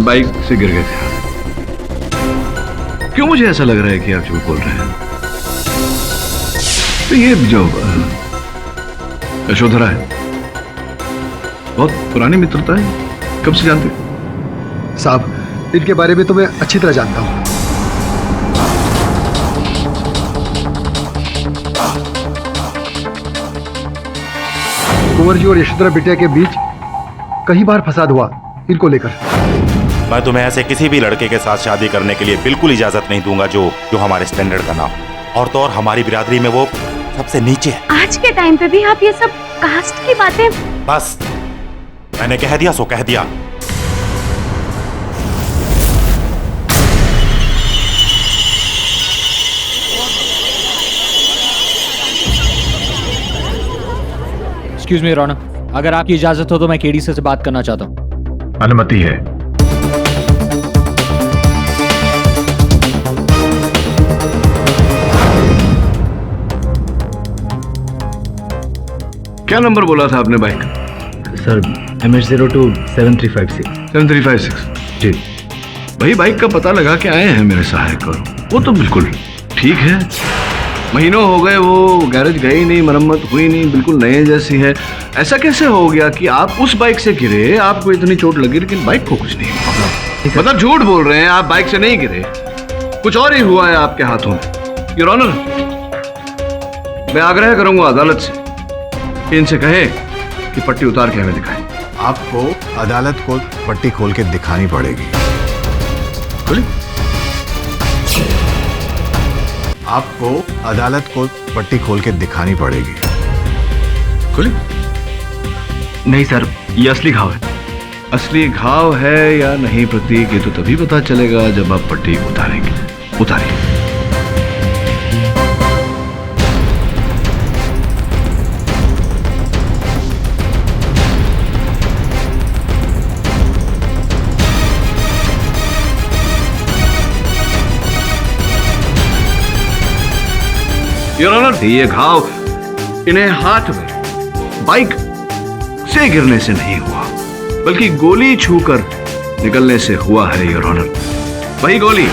बाइक से गिर गए थे। क्यों मुझे ऐसा लग रहा है कि आप झूठ बोल रहे हैं? तो ये जो यशोधरा है, बहुत पुरानी मित्रता है, कब से जानते? साहब, इनके बारे में तो मैं अच्छी तरह जानता हूं। कुंवर जी और यशोधरा बिटिया के बीच कई बार फसाद हुआ इनको लेकर। मैं तुम्हें ऐसे किसी भी लड़के के साथ शादी करने के लिए बिल्कुल इजाजत नहीं दूंगा जो हमारे स्टैंडर्ड का ना हो, और तो और हमारी बिरादरी में वो सबसे नीचे है। आज के टाइम पे भी आप ये सब कास्ट की बातें। बस, मैंने कह दिया सो कह दिया। एक्सक्यूज मी रोना, अगर आपकी इजाजत हो तो मैं केडी से बात करना चाहता हूँ। अनुमति है। क्या नंबर बोला था आपने बाइक? Sir, MH02 7356। 7356। जी। वही बाइक का पता लगा के आए हैं मेरे सहायक। वो तो बिल्कुल ठीक है। महीनों हो गए वो गैरेज गई नहीं, मरम्मत हुई नहीं, बिल्कुल नए जैसी है। ऐसा कैसे हो गया कि आप उस बाइक से गिरे, आपको इतनी चोट लगी लेकिन बाइक को कुछ नहीं हुआ? मतलब झूठ बोल रहे हैं, आप बाइक से नहीं गिरे, कुछ और ही हुआ है आपके हाथों में। योर ऑनर, मैं आग्रह करूंगा अदालत से कि इनसे कहे कि पट्टी उतार के हमें दिखाएं। आपको अदालत को पट्टी खोल के दिखानी पड़ेगी। आपको अदालत को पट्टी खोल के दिखानी पड़ेगी। खुली? नहीं सर, ये असली घाव है। असली घाव है या नहीं प्रतीक, ये तो तभी पता चलेगा जब आप पट्टी उतारेंगे। उतारिए। योर ऑनर, ये घाव इन्हें हाथ में बाइक से गिरने से नहीं हुआ, बल्कि गोली छूकर निकलने से हुआ है योर ऑनर। वही गोली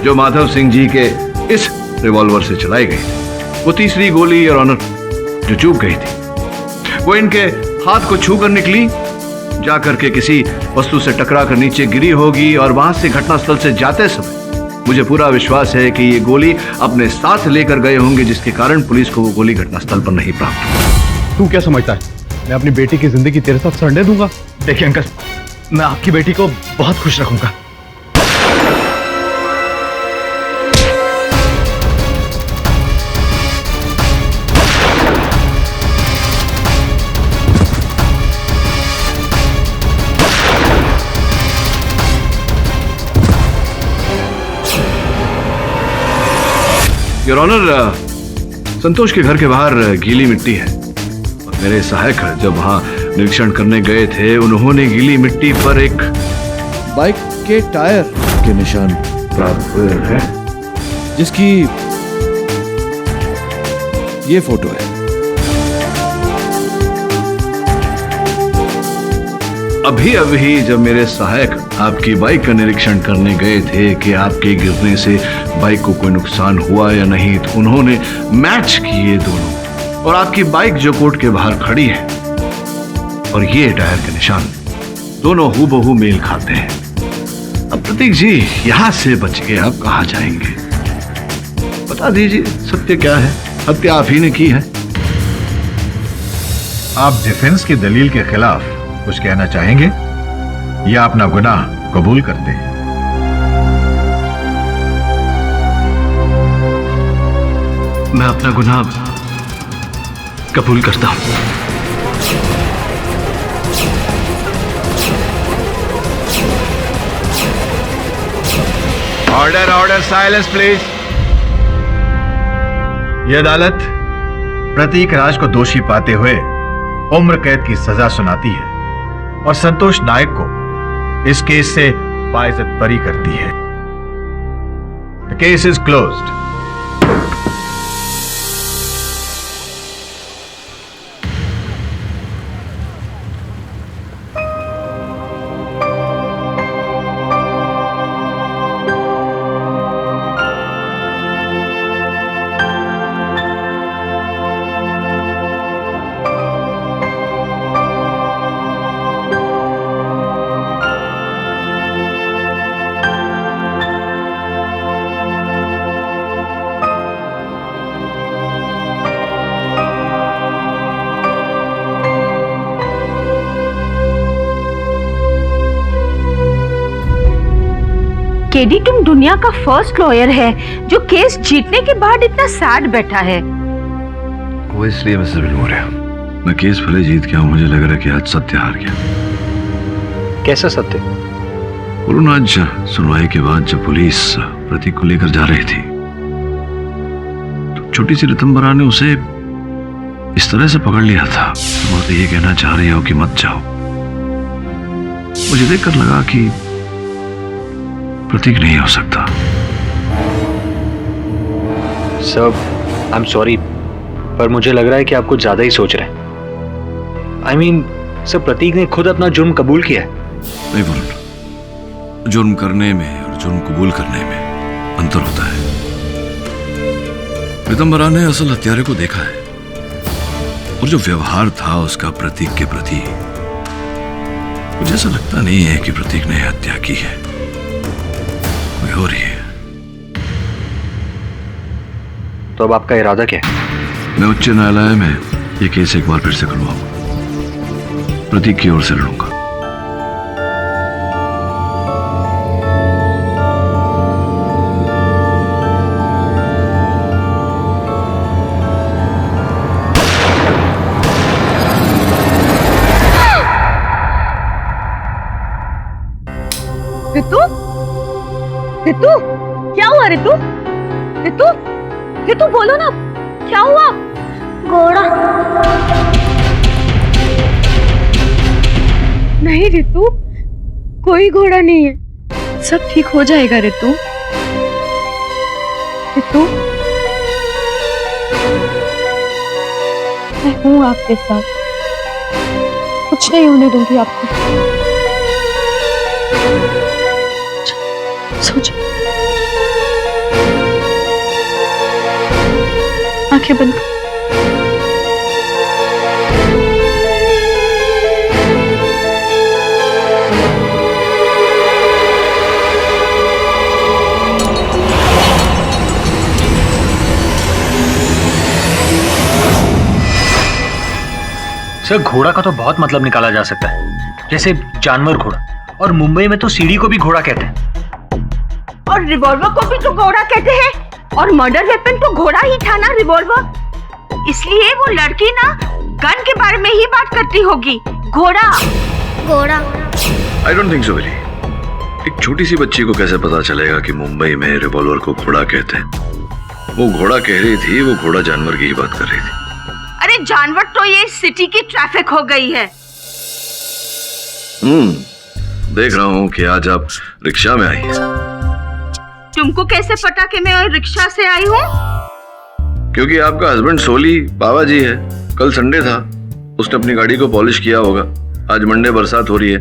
जो माधव सिंह जी के इस रिवॉल्वर से चलाई गई, वो तीसरी गोली योर ऑनर जो चूक गई थी, वो इनके हाथ को छूकर निकली, जाकर के किसी वस्तु से टकरा कर नीचे गिरी होगी और वहां से घटनास्थल से जाते समय मुझे पूरा विश्वास है कि ये गोली अपने साथ लेकर गए होंगे, जिसके कारण पुलिस को वो गोली घटनास्थल पर नहीं प्राप्त हुई। तू क्या समझता है मैं अपनी बेटी की जिंदगी तेरे साथ सड़ने दूंगा? देखिए अंकल, मैं आपकी बेटी को बहुत खुश रखूंगा। योर ऑनर, संतोष के घर के बाहर गीली मिट्टी है और मेरे सहायक जब वहां निरीक्षण करने गए थे, उन्होंने गीली मिट्टी पर एक बाइक के टायर के निशान प्राप्त हुए हैं, जिसकी ये फोटो है। अभी अभी जब मेरे सहायक आपकी बाइक का निरीक्षण करने गए थे कि आपके गिरने से बाइक को कोई नुकसान हुआ या नहीं, तो उन्होंने मैच किए दोनों, और आपकी बाइक जो कोर्ट के बाहर खड़ी है और ये टायर के निशान दोनों हूबहू मेल खाते हैं। अब प्रतीक जी यहां से बच के आप कहां जाएंगे? बता दीजिए सत्य क्या है? हत्या आप ही ने की है। आप डिफेंस की दलील के खिलाफ कुछ कहना चाहेंगे या अपना गुनाह कबूल करते हैं? मैं अपना गुनाह कबूल करता हूं। Order order, silence please. यह अदालत प्रतीक राज को दोषी पाते हुए उम्र कैद की सजा सुनाती है और संतोष नायक को इस केस से बाइज्जत बरी करती है। The case is closed. KD, तुम दुनिया का फर्स्ट लॉयर है जो केस जीतने के बाद इतना सैड बैठा है। वो इसलिए मिसेस विलमोरिया, मैं केस भले जीत गया हूं, मुझे लग रहा है कि आज सत्य हार गया। कैसा सत्य? वरुण, आज सुनवाई के बाद जब पुलिस प्रतीक को लेकर जा रही थी तो छोटी सी रितंबरा ने उसे इस तरह से पकड़ लिया था और तो ये कहना चाह रही हो कि मत जाओ। मुझे देखकर लगा कि प्रतीक नहीं हो सकता। सर, आई एम सॉरी, पर मुझे लग रहा है कि आप कुछ ज्यादा ही सोच रहे हैं। आई मीन, सर, प्रतीक ने खुद अपना जुर्म कबूल किया है। नहीं वरुण, जुर्म करने में और जुर्म कबूल करने में अंतर होता है। पीतम्बरा ने असल हत्यारे को देखा है और जो व्यवहार था उसका प्रतीक के प्रति, मुझे ऐसा लगता नहीं है कि प्रतीक ने हत्या की है, कोई हो रही है। तो अब आपका इरादा क्या है? मैं उच्च न्यायालय में ये केस एक बार फिर से खुलवाऊंगा, प्रतीक की ओर से लड़ूंगा। रितु, रितु, क्या हुआ रितु? रितु, रितु बोलो ना, क्या हुआ? घोड़ा। नहीं रितु, कोई घोड़ा नहीं है, सब ठीक हो जाएगा रितु। रितु, मैं हूँ आपके साथ, कुछ नहीं होने दूंगी आपको। सोचो, आंखें बंद कर। सर, घोड़ा का तो बहुत मतलब निकाला जा सकता है, जैसे जानवर घोड़ा, और मुंबई में तो सीढ़ी को भी घोड़ा कहते हैं, और रिवॉल्वर को भी तो घोड़ा कहते हैं, और मर्डर वेपन तो घोड़ा ही था ना, रिवॉल्वर। इसलिए वो लड़की ना गन के बारे में ही बात करती होगी। घोड़ा, घोड़ा। I don't think so very. एक छोटी सी बच्ची को कैसे पता चलेगा कि मुंबई में रिवॉल्वर को घोड़ा कहते हैं? वो घोड़ा कह रही थी, वो घोड़ा जानवर की ही बात कर रही थी। अरे जानवर तो ये सिटी की ट्रैफिक हो गई है। देख रहा हूँ कि आज आप रिक्शा में आई हैं। तुमको कैसे पता कि मैं रिक्शा से आई हूँ? क्योंकि आपका हस्बैंड सोली बाबा जी है, कल संडे था, उसने अपनी गाड़ी को पॉलिश किया होगा। आज मंडे बरसात हो रही है,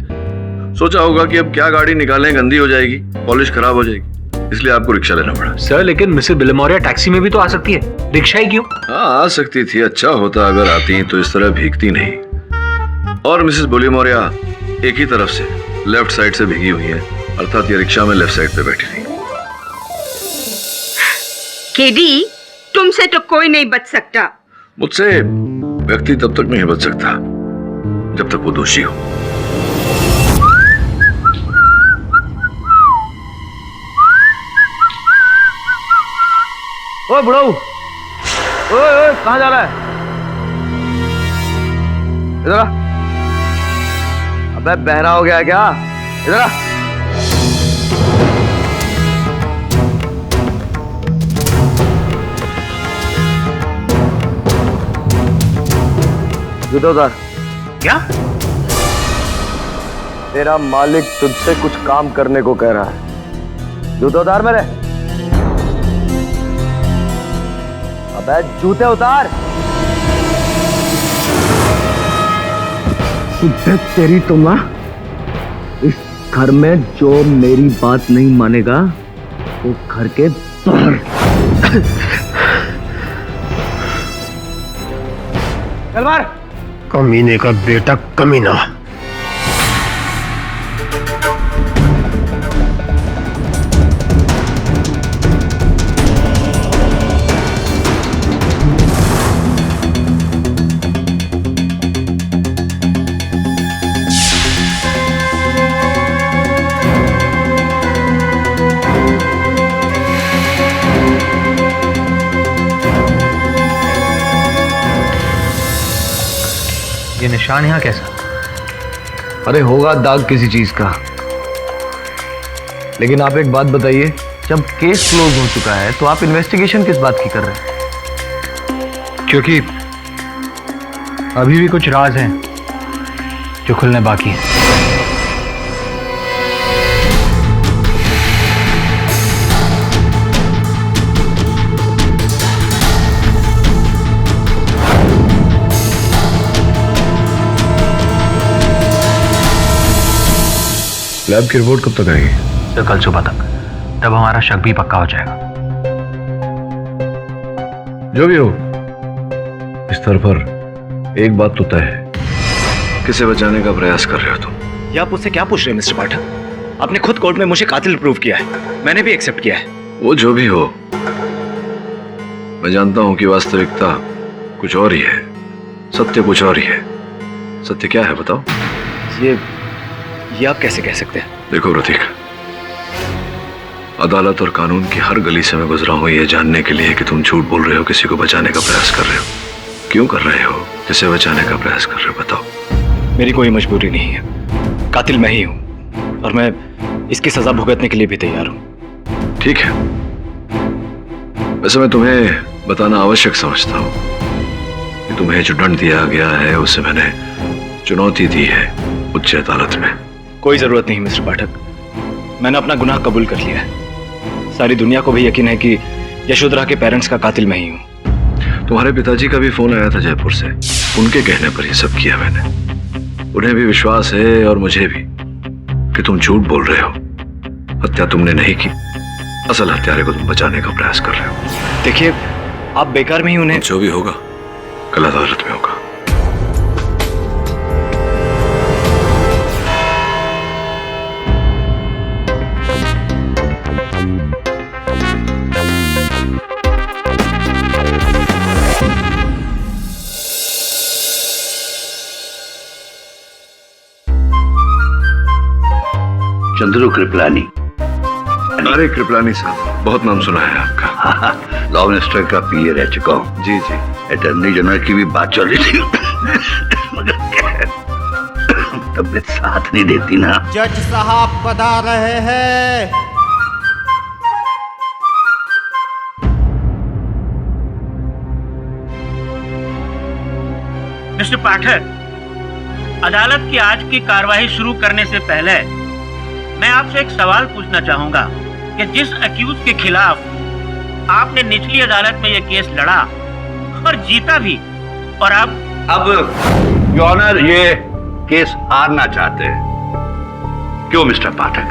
सोचा होगा कि अब क्या गाड़ी निकालें, गंदी हो जाएगी, पॉलिश खराब हो जाएगी, इसलिए आपको रिक्शा लेना पड़ा। सर, लेकिन मिसेस बिलेमोरिया टैक्सी में भी तो आ सकती है, रिक्शा ही क्यों? हाँ, आ सकती थी, अच्छा होता अगर आती तो इस तरह भीगती नहीं। और मिसेस बिलेमोरिया एक ही तरफ से, लेफ्ट साइड से भीगी हुई है, अर्थात ये रिक्शा में लेफ्ट साइड पे बैठी थी। केडी, तुमसे तो कोई नहीं बच सकता। मुझसे व्यक्ति तब तक नहीं बच सकता जब तक वो दोषी हो। ओए बुढ़ाऊ, ओए कहाँ जा रहा है? इधर आ। अबे बहरा हो गया है क्या? इधर आ। जूता उतार। क्या? तेरा मालिक तुझसे कुछ काम करने को कह रहा है। जूते उतार मेरे। अबे जूते उतार। तेरी तो माँ, इस घर में जो मेरी बात नहीं मानेगा वो घर के बाहर। चल मार। कमीने का बेटा कमीना। ये निशान यहाँ कैसा? अरे होगा दाग किसी चीज का। लेकिन आप एक बात बताइए, जब केस क्लोज हो चुका है तो आप इन्वेस्टिगेशन किस बात की कर रहे हैं? क्योंकि अभी भी कुछ राज हैं जो खुलने बाकी हैं। लैब की रिपोर्ट कब तक आएगी? सर, कल सुबह तक। तब हमारा शक भी पक्का हो जाएगा। जो भी हो, इस स्तर पर एक बात तो तय है, किसे बचाने का प्रयास कर रहे हो तुम? ये आप मुझसे क्या पूछ रहे हैं मिस्टर पाठक? आपने खुद कोर्ट में मुझे कातिल प्रूव किया है, मैंने भी एक्सेप्ट किया है। वो जो भी हो, मैं जानता हूं कि वास्तविकता कुछ और ही है, सत्य कुछ और ही है। सत्य क्या है बताओ? ये आप कैसे कह सकते हैं? देखो प्रतीक, अदालत और कानून की हर गली से मैं गुजरा हूं ये जानने के लिए कि तुम झूठ बोल रहे हो, किसी को बचाने का प्रयास कर रहे हो। क्यों कर रहे हो? किसे बचाने का प्रयास कर रहे हो बताओ? मेरी कोई मजबूरी नहीं है, कातिल मैं ही हूं और मैं इसकी सजा भुगतने के लिए भी तैयार हूं। ठीक है, वैसे मैं तुम्हें बताना आवश्यक समझता हूं कि तुम्हें जो दंड दिया गया है उसे मैंने चुनौती दी है उच्च अदालत में। कोई जरूरत नहीं मिस्टर पाठक, मैंने अपना गुनाह कबूल कर लिया है। सारी दुनिया को भी यकीन है कि यशोधरा के पेरेंट्स का कातिल मैं ही हूं। तुम्हारे पिताजी का भी फोन आया था जयपुर से, उनके कहने पर यह सब किया मैंने। उन्हें भी विश्वास है और मुझे भी कि तुम झूठ बोल रहे हो, हत्या तुमने नहीं की, असल हत्यारे को तुम बचाने का प्रयास कर रहे हो। देखिए, आप बेकार में ही उन्हें। जो भी होगा कल अदालत में होगा। चंद्रू कृपलानी। अरे कृपलानी साहब, बहुत नाम सुना है आपका। लॉ मिनिस्टर का पीए रह चुका हूँ। जी जी। अटॉर्नी जनरल की भी बात चल रही थी मगर तबीयत साथ नहीं देती ना। जज साहब बता रहे हैं। मिस्टर पाठक, अदालत की आज की कार्रवाई शुरू करने से पहले मैं आपसे एक सवाल पूछना चाहूंगा कि जिस अक्यूज के खिलाफ आपने निचली अदालत में यह केस लड़ा और जीता भी, और अब योर ऑनर ये केस हारना चाहते हैं। क्यों मिस्टर पाठक?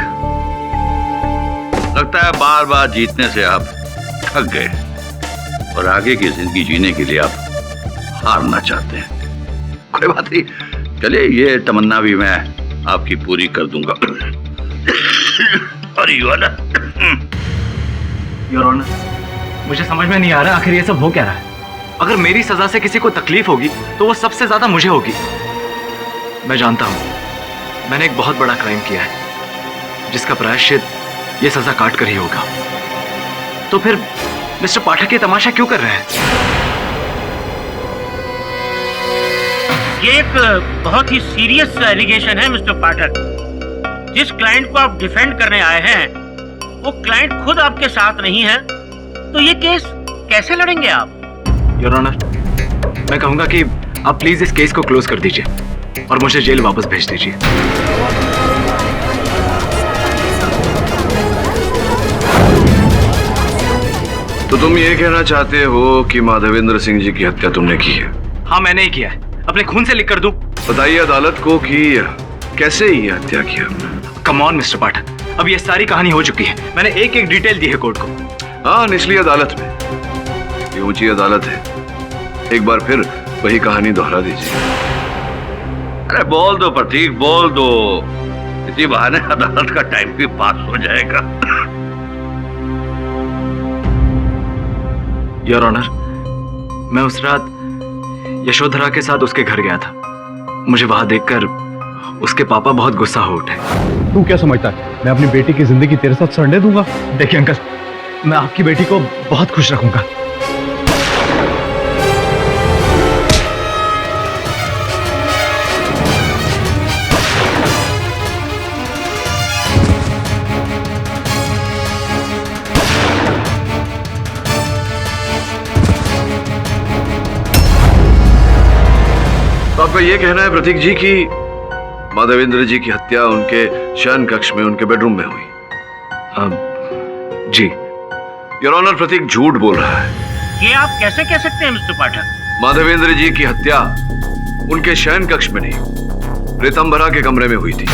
लगता है बार बार जीतने से आप थक गए और आगे की जिंदगी जीने के लिए आप हारना चाहते हैं। कोई बात नहीं, चलिए ये तमन्ना भी मैं आपकी पूरी कर दूंगा। और योर ऑनर, मुझे समझ में नहीं आ रहा आखिर ये सब हो क्या रहा है। अगर मेरी सजा से किसी को तकलीफ होगी तो वो सबसे ज्यादा मुझे होगी। मैं जानता हूं मैंने एक बहुत बड़ा क्राइम किया है जिसका प्रायश्चित ये सजा काट कर ही होगा। तो फिर मिस्टर पाठक ये तमाशा क्यों कर रहे हैं? ये एक बहुत ही सीरियस एलिगेशन है मिस्टर पाठक। जिस क्लाइंट को आप डिफेंड करने आए हैं वो क्लाइंट खुद आपके साथ नहीं है, तो ये केस कैसे लड़ेंगे आप? योर ऑनर, मैं कहूंगा कि आप प्लीज इस केस को क्लोज कर दीजिए और मुझे जेल वापस भेज दीजिए। तो तुम ये कहना चाहते हो कि माधवेंद्र सिंह जी की हत्या तुमने की है? हाँ, मैंने ही किया है। अपने खून से लिख कर दूं? बताइए अदालत को कि कैसे ये हत्या किया? कम ऑन मिस्टर पाठक, अब ये सारी कहानी हो चुकी है। मैंने एक एक डिटेल दी है कोर्ट को। हाँ, निचली अदालत में, ये ऊंची अदालत है। एक बार फिर वही कहानी दोहरा दीजिए। अरे बोल दो प्रतीक, बोल दो, इसी बहाने अदालत का टाइम भी पास हो जाएगा। योर ऑनर, मैं उस रात यशोधरा के साथ उसके घर गया था। मुझे वहां देखकर उसके पापा बहुत गुस्सा हो उठे। तू क्या समझता है मैं अपनी बेटी की जिंदगी तेरे साथ सड़ने दूंगा? देखिए अंकल, मैं आपकी बेटी को बहुत खुश रखूंगा। तो आपका ये कहना है प्रतीक जी कि माधवेंद्र जी की हत्या उनके शयन कक्ष में, उनके बेडरूम में हुई? जी। योर ऑनर, प्रतीक झूठ बोल रहा है। ये आप कैसे कह सकते हैं मिस्टर पाठक? माधवेंद्र जी की हत्या उनके शयन कक्ष में नहीं, रीतंभरा के कमरे में हुई थी।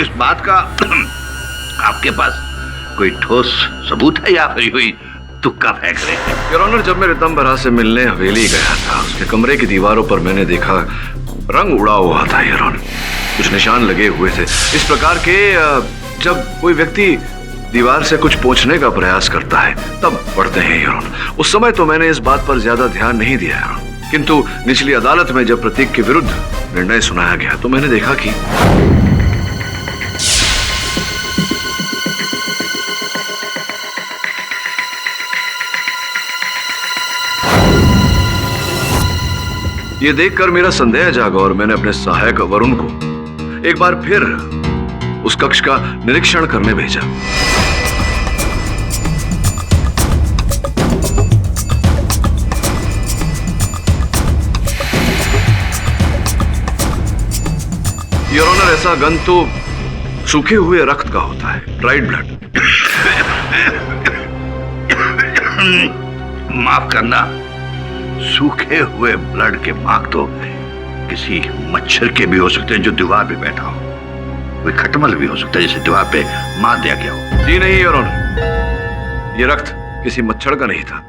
इस बात का आपके पास कोई ठोस सबूत है या फिर हुई तुक्का फेंक रहे हैं? योर ऑनर, जब मैं रितंबरा से मिलने हवेली गया था, उसके कमरे की दीवारों पर मैंने देखा रंग उड़ा हुआ था योर ऑनर। कुछ निशान लगे हुए थे इस प्रकार के, जब कोई व्यक्ति दीवार से कुछ पोंछने का प्रयास करता है तब पड़ते हैं योर ऑनर। उस समय तो मैंने इस बात पर ज्यादा ध्यान नहीं दिया योर ऑनर, किंतु निचली अदालत में जब प्रतीक के विरुद्ध निर्णय सुनाया गया तो मैंने देखा कि ये देखकर मेरा संदेह जागा और मैंने अपने सहायक वरुण को एक बार फिर उस कक्ष का निरीक्षण करने भेजा। योर ऑनर, ऐसा गंध तो सूखे हुए रक्त का होता है, ड्राइड ब्लड। माफ करना, सूखे हुए ब्लड के मार्क तो किसी मच्छर के भी हो सकते हैं जो दीवार पे बैठा हो, कोई खटमल भी हो सकता है जिसे दीवार पे मार दिया गया हो। जी नहीं योर ऑनर, ये रक्त किसी मच्छर का नहीं था,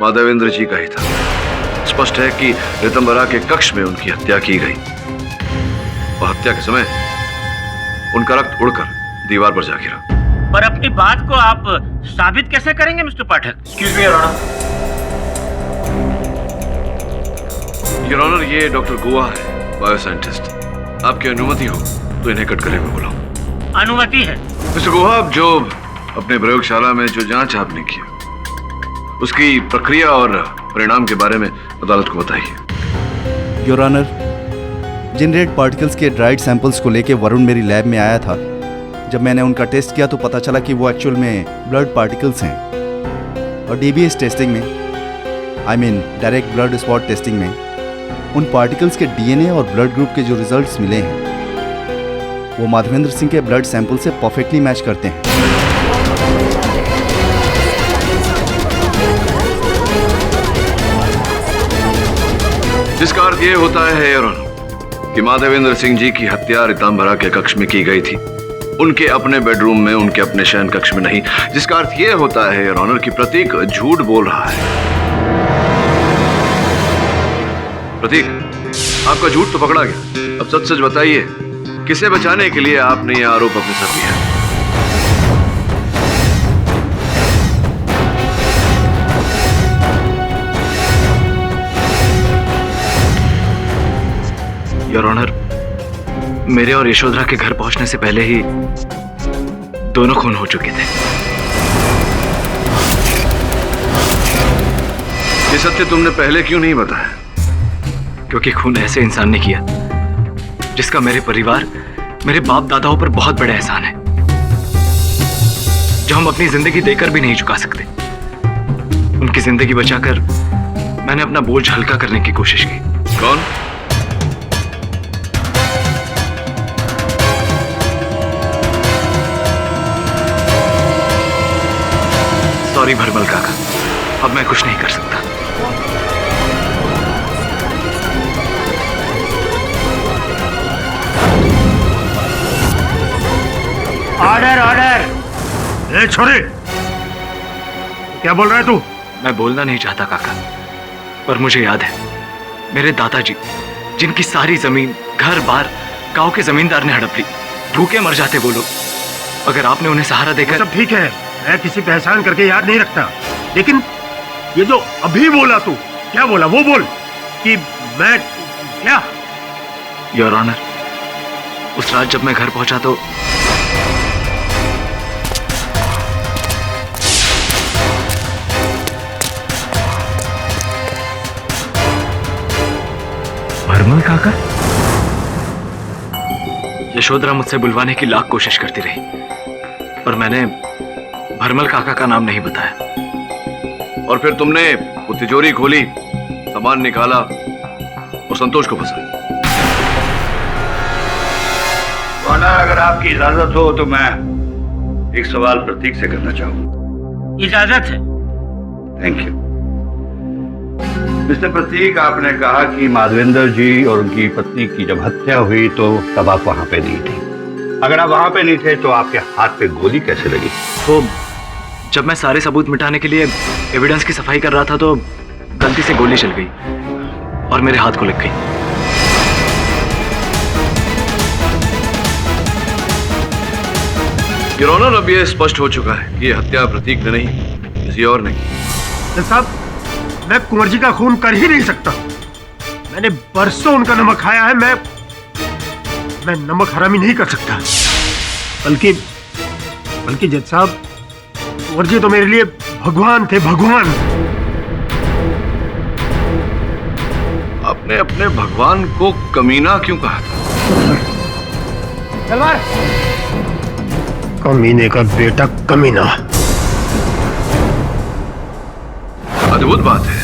माधवेंद्र जी का ही था। स्पष्ट है कि रितंबरा के कक्ष में उनकी हत्या की गई और हत्या के समय उनका रक्त उड़कर दीवार पर जा गिरा। पर अपनी बात को आप साबित कैसे करेंगे mister Pathak? Excuse me your honour. Your honour, ये डॉक्टर गुहा है, बायोसाइंटिस्ट। आपकी अनुमति हो तो इन्हें कटघरे में बुलाऊं। अनुमति है। मिस्टर गुहा, जो अपने प्रयोगशाला में जो जांच आपने की उसकी प्रक्रिया और परिणाम के बारे में अदालत को बताइए। योर ऑनर, जिन रेड पार्टिकल्स के ड्राइड सैंपल्स को लेके वरुण मेरी लैब में आया था, जब मैंने उनका टेस्ट किया तो पता चला कि वो एक्चुअल में ब्लड पार्टिकल्स हैं। और डीबीएस टेस्टिंग में, I mean direct blood spot testing में, उन पार्टिकल्स के डीएनए और ब्लड ग्रुप के जो रिजल्ट्स मिले हैं वो माधवेंद्र सिंह के ब्लड सैंपल से परफेक्टली मैच करते हैं। जिसका अर्थ ये होता है योर ऑनर कि माधवेंद्र सिंह जी की हत्या रितंबरा के कक्ष में की गई थी, उनके अपने बेडरूम में, उनके अपने शयन कक्ष में नहीं। जिसका अर्थ ये होता है योर ऑनर कि प्रतीक झूठ बोल रहा है। प्रतीक, आपका झूठ तो पकड़ा गया, अब सच सच बताइए, किसे बचाने के लिए आपने यह आरोप अपने सर लिया? योर ऑनर, मेरे और यशोधरा के घर पहुंचने से पहले ही दोनों खून हो चुके थे। ये सत्य तुमने पहले क्यों नहीं बताया? क्योंकि खून ऐसे इंसान ने किया जिसका मेरे परिवार, मेरे बाप दादाओं पर बहुत बड़ा एहसान है, जो हम अपनी जिंदगी देकर भी नहीं चुका सकते। उनकी जिंदगी बचाकर मैंने अपना बोझ हल्का करने की कोशिश की। कौन? सॉरी भरमल काका, अब मैं कुछ नहीं कर सकता। Order order. ए छोरे, क्या बोल रहा है तू? मैं बोलना नहीं चाहता काका, पर मुझे याद है मेरे दादाजी, जिनकी सारी जमीन, घर बार गांव के जमींदार ने हड़प ली, भूखे मर जाते वो लोग। अगर आपने उन्हें सहारा देकर। सब ठीक है, मैं किसी पे एहसान करके याद नहीं रखता, लेकिन ये जो अभी बोला तू, क्या बोला वो बोल कि मैं क्या? योर ऑनर, उस रात जब मैं घर पहुंचा तो भरमल काका? यशोधरा मुझसे बुलवाने की लाख कोशिश करती रही, पर मैंने भरमल काका का नाम नहीं बताया। और फिर तुमने वो तिजोरी खोली, सामान निकाला और संतोष को फंसाया। अगर आपकी इजाजत हो तो मैं एक सवाल प्रतीक से करना चाहूंगा। इजाजत है। Thank you. मिस्टर प्रतीक, आपने कहा कि माधवेंद्र जी और उनकी पत्नी की जब हत्या हुई तो तब आप वहां पे नहीं थी। अगर आप वहां पे नहीं थे तो आपके हाथ पे गोली कैसे लगी? वो जब मैं सारे सबूत मिटाने के लिए एविडेंस की सफाई कर रहा था तो गलती से गोली चल गई और मेरे हाथ को लग गई। योर ऑनर, अब यह स्पष्ट हो चुका है कि यह हत्या प्रतीक ने नहीं, किसी और ने की। साहब, मैं कुंवर जी का खून कर ही नहीं सकता। मैंने बरसों उनका नमक खाया है। मैं नमक हरामी नहीं कर सकता। बल्कि जज साहब, कुंवर जी तो मेरे लिए भगवान थे, भगवान। आपने अपने भगवान को कमीना क्यों कहा था? तलवार। कमीने का बेटा कमीना। अद्भुत बात है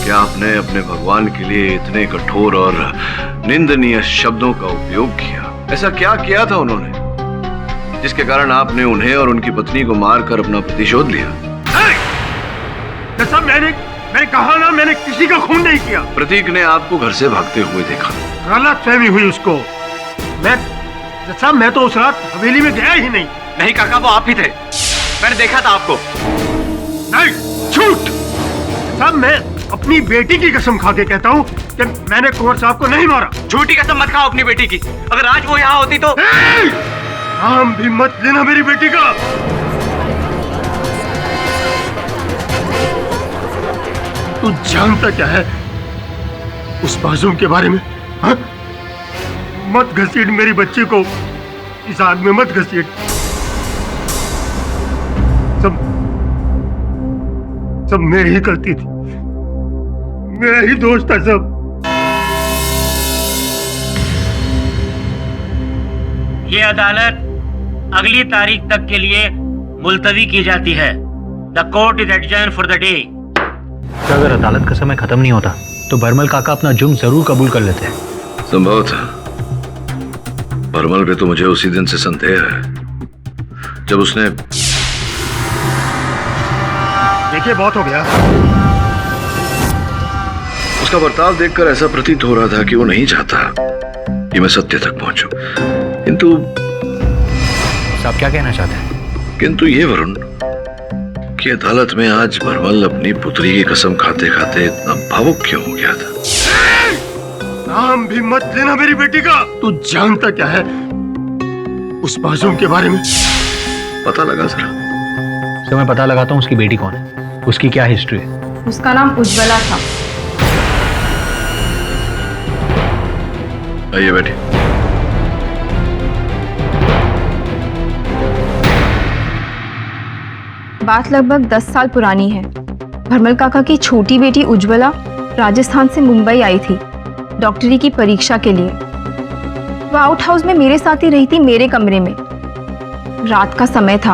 कि आपने अपने भगवान के लिए इतने कठोर और निंदनीय शब्दों का उपयोग किया। ऐसा क्या किया था उन्होंने जिसके कारण आपने उन्हें और उनकी पत्नी को मारकर अपना प्रतिशोध लिया? जैसा मैंने कहा ना, मैंने किसी का खून नहीं किया। प्रतीक ने आपको घर से भागते हुए देखा। गलतफहमी हुई उसको। मैं तो उस रात हवेली में गया ही नहीं। नहीं काका, वो आप ही थे। मैंने देखा था आपको। नहीं, झूठ। साहब, मैं अपनी बेटी की कसम खा के कहता हूँ कि मैंने कुंवर साहब को नहीं मारा। झूठी कसम मत खाओ अपनी बेटी की। अगर आज वो यहाँ होती तो। नाम भी मत लेना मेरी बेटी का। तू जानता क्या है उस मासूम के बारे में? हा? मत घसीट मेरी बच्ची को इस आग में, मत घसीट। सब मेरी ही गलती थी, मेरा ही दोष था सब। ये अदालत अगली तारीख तक के लिए मुलतवी की जाती है। The court is adjourn for the day. अगर अदालत का समय खत्म नहीं होता तो भरमल काका अपना जुर्म जरूर कबूल कर लेते हैं। संभव था। भरमल पे तो मुझे उसी दिन से संदेह है जब उसने। देखिए, बहुत हो गया। उसका बर्ताव देखकर ऐसा प्रतीत हो रहा था कि वो नहीं चाहता कि मैं सत्य तक पहुंचूं। किंतु आप क्या कहना चाहते हैं? किंतु ये वरुण कि अदालत में आज भरमल अपनी पुत्री की कसम खाते खाते इतना भावुक क्यों हो गया था? नाम भी मत लेना मेरी बेटी का। तू जानता क्या है उस मासूम के बारे में? पता लगा जरा। मैं पता लगाता हूँ उसकी बेटी कौन है, उसकी क्या हिस्ट्री है। उसका नाम उज्ज्वला था। आइए बैठिए। बात लगभग 10 साल पुरानी है। भरमल काका की छोटी बेटी उज्ज्वला राजस्थान से मुंबई आई थी डॉक्टरी की परीक्षा के लिए। वह आउट हाउस में मेरे साथ ही रही थी, मेरे कमरे में। रात का समय था।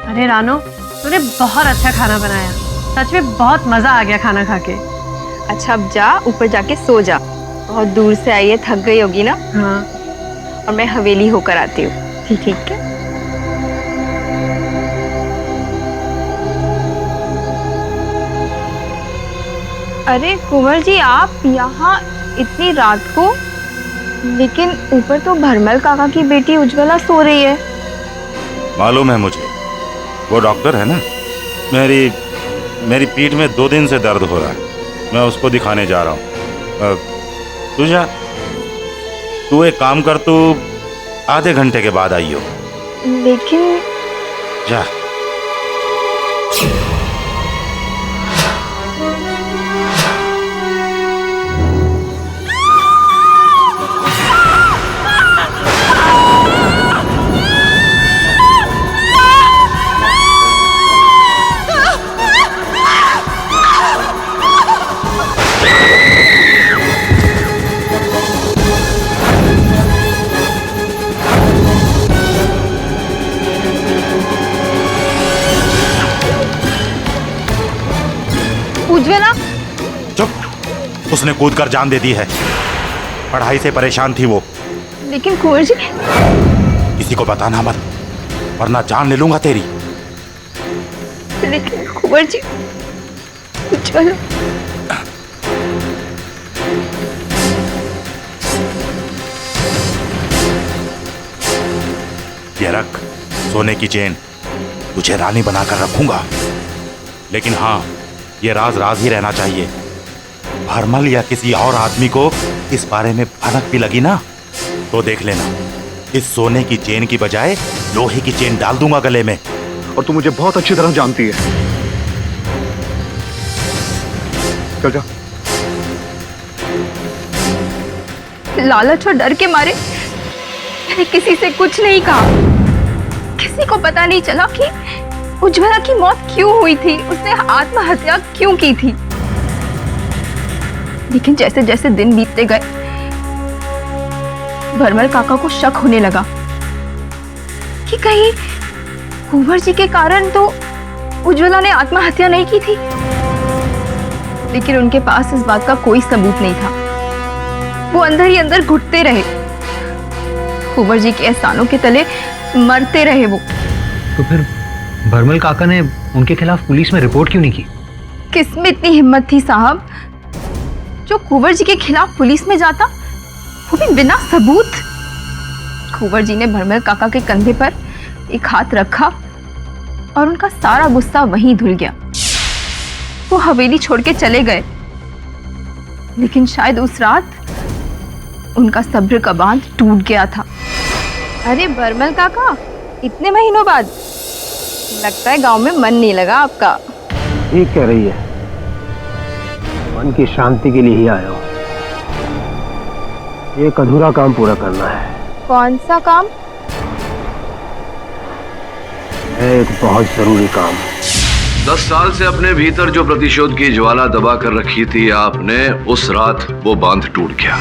अरे रानो, तूने बहुत अच्छा खाना बनाया। सच में बहुत मजा आ गया खाना खा के। अच्छा, अब जा, ऊपर जाके सो जा। बहुत दूर से आई है, थक गई होगी ना? हाँ। और मैं हवेली होकर आती हूँ। ठीक है। अरे कुंवर जी, आप यहाँ इतनी रात को? लेकिन ऊपर तो भरमल काका की बेटी उज्ज्वला सो रही है। मालूम है मुझे, वो डॉक्टर है ना। मेरी पीठ में 2 दिन से दर्द हो रहा है। मैं उसको दिखाने जा रहा हूँ। तू एक काम कर, तू आधे घंटे के बाद आइयो। लेकिन जा। उज्ज्वला, चुप। उसने कूदकर जान दे दी है। पढ़ाई से परेशान थी वो। लेकिन कुंवर जी। किसी को बताना मत, वरना जान ले लूंगा तेरी। लेकिन कुंवर जी, उज्ज्वला। ये रख सोने की चेन, तुझे रानी बनाकर रखूंगा। लेकिन हाँ, ये राज राज ही रहना चाहिए। भरमल या किसी और आदमी को इस बारे में भनक भी लगी ना, तो देख लेना, इस सोने की चेन की बजाय लोहे की चेन डाल दूंगा गले में। और तू मुझे बहुत अच्छी तरह जानती है। चल जा। लालच और डर के मारे मैंने किसी से कुछ नहीं कहा। किसी को पता नहीं चला कि उज्ज्वला की मौत क्यों हुई थी, उसने आत्महत्या क्यों की थी। लेकिन जैसे जैसे दिन बीतते गए, भरमल काका को शक होने लगा कि कहीं कुंवर जी के कारण तो उज्ज्वला ने आत्महत्या नहीं की थी। लेकिन उनके पास इस बात का कोई सबूत नहीं था। वो अंदर ही अंदर घुटते रहे, कुंवर जी के एहसानों के तले मरते रहे वो। तो फिर भरमल काका ने उनके खिलाफ पुलिस में रिपोर्ट क्यों नहीं की? किसमें इतनी हिम्मत थी साहब जो कुंवर जी के खिलाफ पुलिस में जाता, वो भी बिना सबूत। कुंवर जी ने भरमल काका के कंधे पर एक हाथ रखा और उनका सारा गुस्सा वहीं धुल गया। वो हवेली छोड़ के चले गए। लेकिन शायद उस रात उनका सब्र का बांध टूट गया था। अरे भरमल काका, इतने महीनों बाद लगता है गांव में मन नहीं लगा आपका। ठीक कह रही है, मन की शांति के लिए ही आया हूँ। एक अधूरा काम पूरा करना है। कौन सा काम? एक बहुत जरूरी काम। 10 साल से अपने भीतर जो प्रतिशोध की ज्वाला दबा कर रखी थी आपने, उस रात वो बांध टूट गया।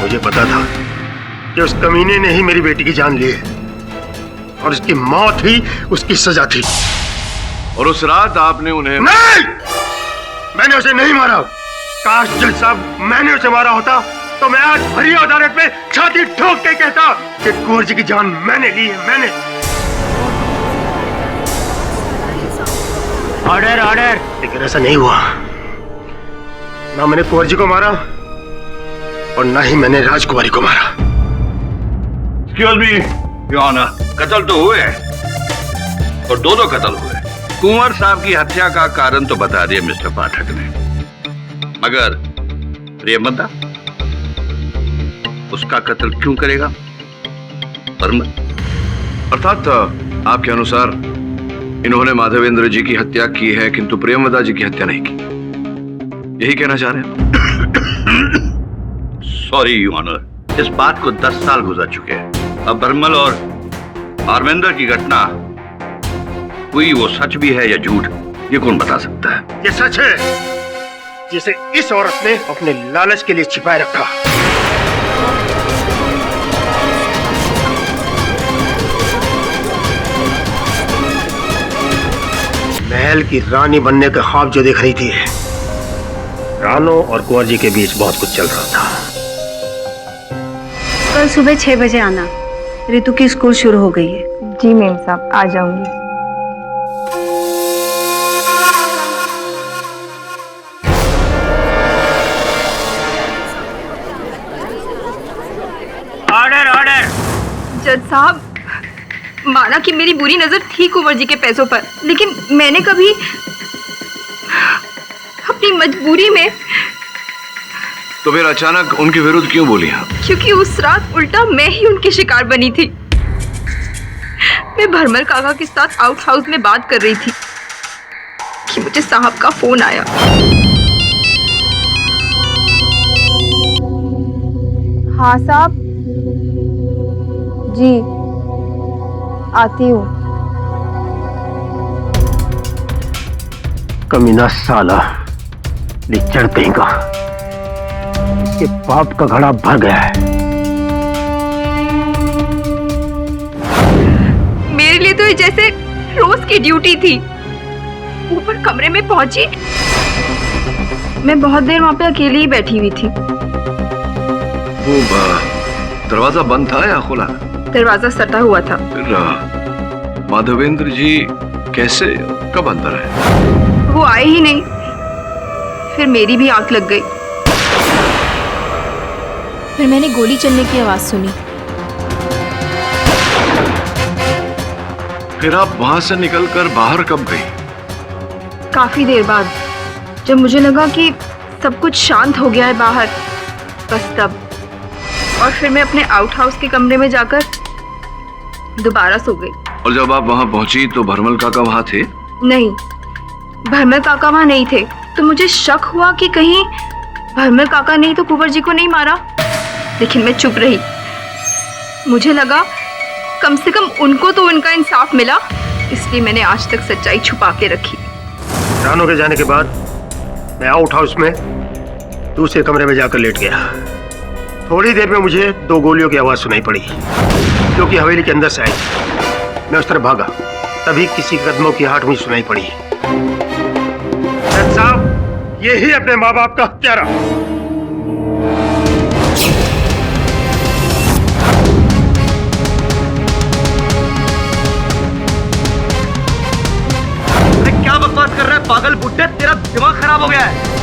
मुझे पता था कि उस कमीने ने ही मेरी बेटी की जान ली है और उसकी मौत ही उसकी सजा थी। और उस रात आपने उन्हें... नहीं! मैंने उसे नहीं मारा। काश जज साहब मैंने उसे मारा होता तो मैं आज भरी अदालत में छाती ठोक के कहता कि कुंवर जी की जान मैंने ली है, मैंने। Order order. लेकिन ऐसा नहीं हुआ। ना मैंने कुंवर जी को मारा और ना ही मैंने राजकुमारी को मारा। एक्सक्यूज मी योर ऑनर, कत्ल तो हुए और दो कत्ल हुए। कुंवर साहब की हत्या का कारण तो बता दिया मिस्टर पाठक ने, मगर प्रेमदा उसका कत्ल क्यों करेगा भरमल? अर्थात आपके अनुसार इन्होंने माधवेंद्र जी की हत्या की है किंतु प्रेमदा जी की हत्या नहीं की, यही कहना चाह रहे हैं? सॉरी यू ऑनर, इस बात को 10 साल गुजर चुके हैं। अब भरमल और आर्मेंदर की घटना हुई, वो सच भी है या झूठ, ये कौन बता सकता है? ये सच है जिसे इस औरत ने अपने लालच के लिए छिपाए रखा। महल की रानी बनने का ख्वाब जो देख रही थी, रानो और कुंवर जी के बीच बहुत कुछ चल रहा था। कल सुबह 6 बजे आना, रितु की स्कूल शुरू हो गई है। जी मेम साहब, आ जाऊंगी। Order order. जज साहब, माना कि मेरी बुरी नजर थी कुंवर जी के पैसों पर, लेकिन मैंने कभी अपनी मजबूरी में... तो फिर अचानक उनके विरुद्ध क्यों बोली आप? क्योंकि उस रात उल्टा मैं ही उनकी शिकार बनी थी। मैं भरमल काका के साथ आउट हाउस में बात कर रही थी कि मुझे साहब का फोन आया। हाँ साहब जी, आती हूँ। कमीना साला, लिचड़ कहेगा, इसके पाप का घड़ा भर गया है। मेरे लिए तो ये जैसे रोज की ड्यूटी थी। ऊपर कमरे में पहुंची, मैं बहुत देर वहां पे अकेली ही बैठी हुई थी। वो दरवाजा बंद था या खुला? दरवाजा सटा हुआ था। फिर माधवेंद्र जी कैसे, कब अंदर है? वो आए ही नहीं, फिर मेरी भी आंख लग गई। फिर मैंने गोली चलने की आवाज सुनी। फिर आप वहां से निकलकर बाहर कब गई? काफी देर बाद, जब मुझे लगा कि सब कुछ शांत हो गया है बाहर, बस तब। और फिर मैं अपने आउट हाउस के कमरे में जाकर दोबारा सो गई। और जब आप वहां पहुंची तो भरमल काका वहां थे? नहीं, भरमल काका वहां नहीं थे। तो मुझे शक हुआ कि कहीं भरमल काका नहीं तो कुंवर जी को नहीं मारा, लेकिन मैं चुप रही। मुझे लगा कम से कम उनको तो उनका इंसाफ मिला, इसलिए मैंने आज तक सच्चाई छुपा के रखी। रानू के जाने के बाद मैं आउट हाउस में दूसरे कमरे में जाकर लेट गया। थोड़ी देर में मुझे 2 गोलियों की आवाज सुनाई पड़ी जो कि हवेली के अंदर से आई। मैं उस तरफ भागा, तभी किसी कदमों की आहट मुझे सुनाई पड़ी। साहब, यही अपने माँ बाप का हत्यारा। अरे क्या बकवास कर रहा है पागल बुड्ढे, तेरा दिमाग खराब हो गया है।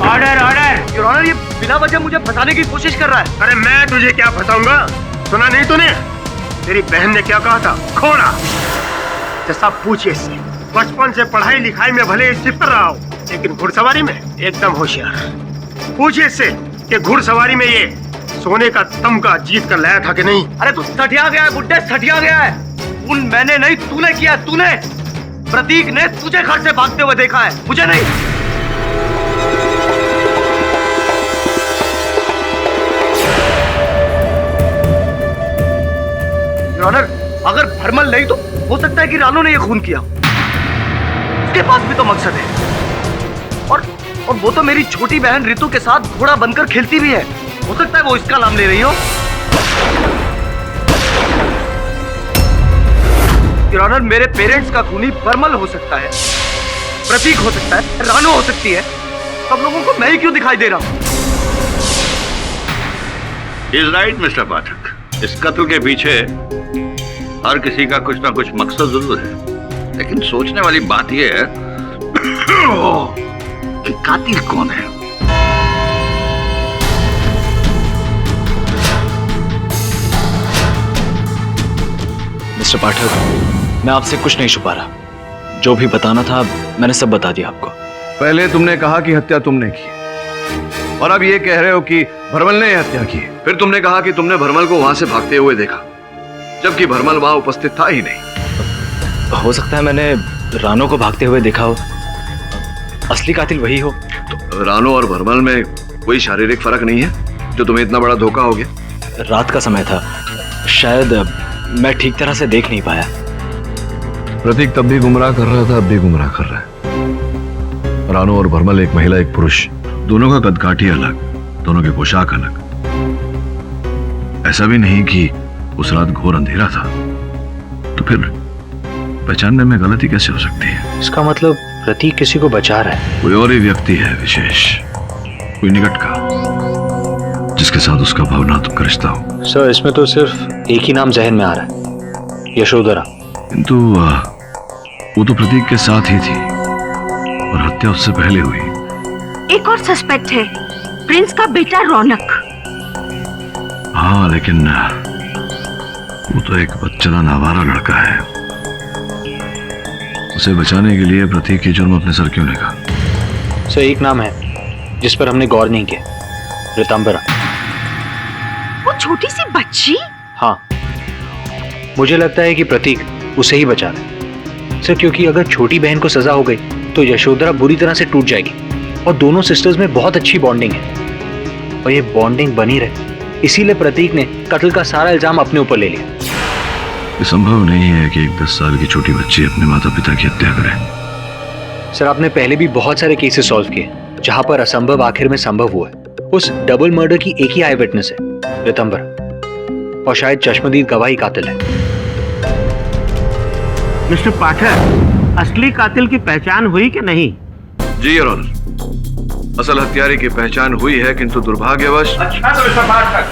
Order order. योर ऑनर, ये बिना वजह मुझे फंसाने की कोशिश कर रहा है। अरे मैं तुझे क्या फंसाऊंगा? सुना नहीं तूने तेरी बहन ने क्या कहा था? घोड़ा जैसा पूछे इससे। बचपन से पढ़ाई लिखाई में भले ही सिफर रहा हो, लेकिन घुड़सवारी में एकदम होशियार। पूछे इससे कि घुड़सवारी में ये सोने का तमगा जीत कर लाया था कि नहीं। अरे तू सठिया गया है बुड्ढे, सठिया गया है। मैंने नहीं, तूने किया। तूने, प्रतीक ने तुझे घर से भागते हुए देखा है, मुझे नहीं। ऑनर, अगर भरमल नहीं तो हो सकता है कि रानू ने ये खून किया। उसके पास भी तो मकसद है। और वो तो मेरी छोटी बहन रितु के साथ घोड़ा बनकर खेलती भी है। हो सकता है वो इसका नाम ले रही हो। योर ऑनर, मेरे पेरेंट्स का खूनी भरमल हो सकता है, प्रतीक हो सकता है, रानू हो सकती है। सब लोगों को मैं ही क्यों दिखाई दे रहा हूं? इज राइट मिस्टर पाठक, इस कत्ल के पीछे हर किसी का कुछ ना कुछ मकसद जरूर है, लेकिन सोचने वाली बात यह है कि कातिल कौन है। मिस्टर पाठक, मैं आपसे कुछ नहीं छुपा रहा। जो भी बताना था मैंने सब बता दिया आपको। पहले तुमने कहा कि हत्या तुमने की, और अब ये कह रहे हो कि भरमल ने हत्या की। फिर तुमने कहा कि तुमने भरमल को वहां से भागते हुए देखा, जबकि भरमल वहां उपस्थित था ही नहीं। हो सकता है मैंने रानू को भागते हुए देखा हो, असली कातिल वही हो। तो रानू और भरमल में कोई शारीरिक फर्क नहीं है जो तुम्हें इतना बड़ा धोखा हो गया? रात का समय था, शायद मैं ठीक तरह से देख नहीं पाया। प्रतीक तब भी गुमराह कर रहा था, अब भी गुमराह कर रहा है। रानू और भरमल एक महिला एक पुरुष, दोनों का कदकाठी अलग, दोनों की पोशाक अलग। ऐसा भी नहीं कि उस रात घोर अंधेरा था, तो फिर पहचानने में गलती कैसे हो सकती है? इसका मतलब प्रतीक किसी को बचा रहा है। कोई और ही व्यक्ति है विशेष, कोई निकट का, जिसके साथ उसका भावनात्मक रिश्ता हो। सर, इसमें तो सिर्फ एक ही नाम जहन में आ रहा है, यशोधरा। किंतु वो तो प्रतीक के साथ ही थी और हत्या उससे पहले हुई। एक और सस्पेक्ट है, प्रिंस का बेटा रौनक। हाँ, लेकिन वो तो एक बच्चा आवारा लड़का है। उसे बचाने के लिए प्रतीक की जुर्म अपने सर क्यों लेगा? सर, एक नाम है जिस पर हमने गौर नहीं किया, रितंबरा। वो छोटी सी बच्ची? हाँ, मुझे लगता है कि प्रतीक उसे ही बचा रहा है। सर, क्योंकि अगर छोटी बहन को सजा हो गई तो यशोधरा बुरी तरह से टूट जाएगी, और दोनों सिस्टर्स में बहुत अच्छी बॉन्डिंग है, और ये बॉन्डिंग बनी रहे, इसीलिए प्रतीक ने कत्ल का सारा इल्जाम अपने ऊपर ले लिया। ये संभव नहीं है कि एक 10 साल की छोटी बच्ची अपने माता पिता की हत्या करे। सर, आपने पहले भी बहुत सारे केसेस सॉल्व किए जहां पर असंभव आखिर में संभव हुआ है। उस डबल मर्डर की एक ही आई विटनेस है, रितंबरा, और शायद चश्मदीद गवाही कातिल है। मिस्टर पाठक, असली कातिल की पहचान हुई कि नहीं? जी योर ऑनर, असल हत्यारे की पहचान हुई है, किंतु दुर्भाग्यवश। अच्छा तो मिस्टर पाठक,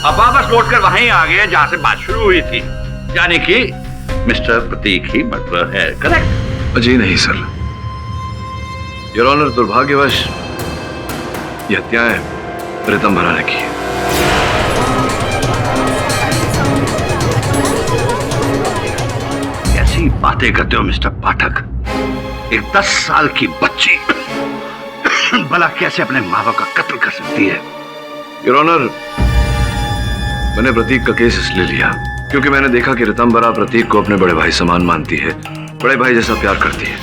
अब वापस लौटकर वहीं आ गए जहां से बात शुरू हुई थी, यानी कि मिस्टर प्रतीक ही मर्डर है, करेक्ट? जी नहीं सर, योर ऑनर, दुर्भाग्यवश ये हत्याएं रितंभरा ने की। कैसी बातें करते हो मिस्टर पाठक? एक 10 साल की बच्ची भला कैसे अपने माँ बाप का कत्ल कर सकती है? योर ऑनर, मैंने प्रतीक का केस इसलिए लिया क्योंकि मैंने देखा कि रितंभरा प्रतीक को अपने बड़े भाई समान मानती है, बड़े भाई जैसा प्यार करती है।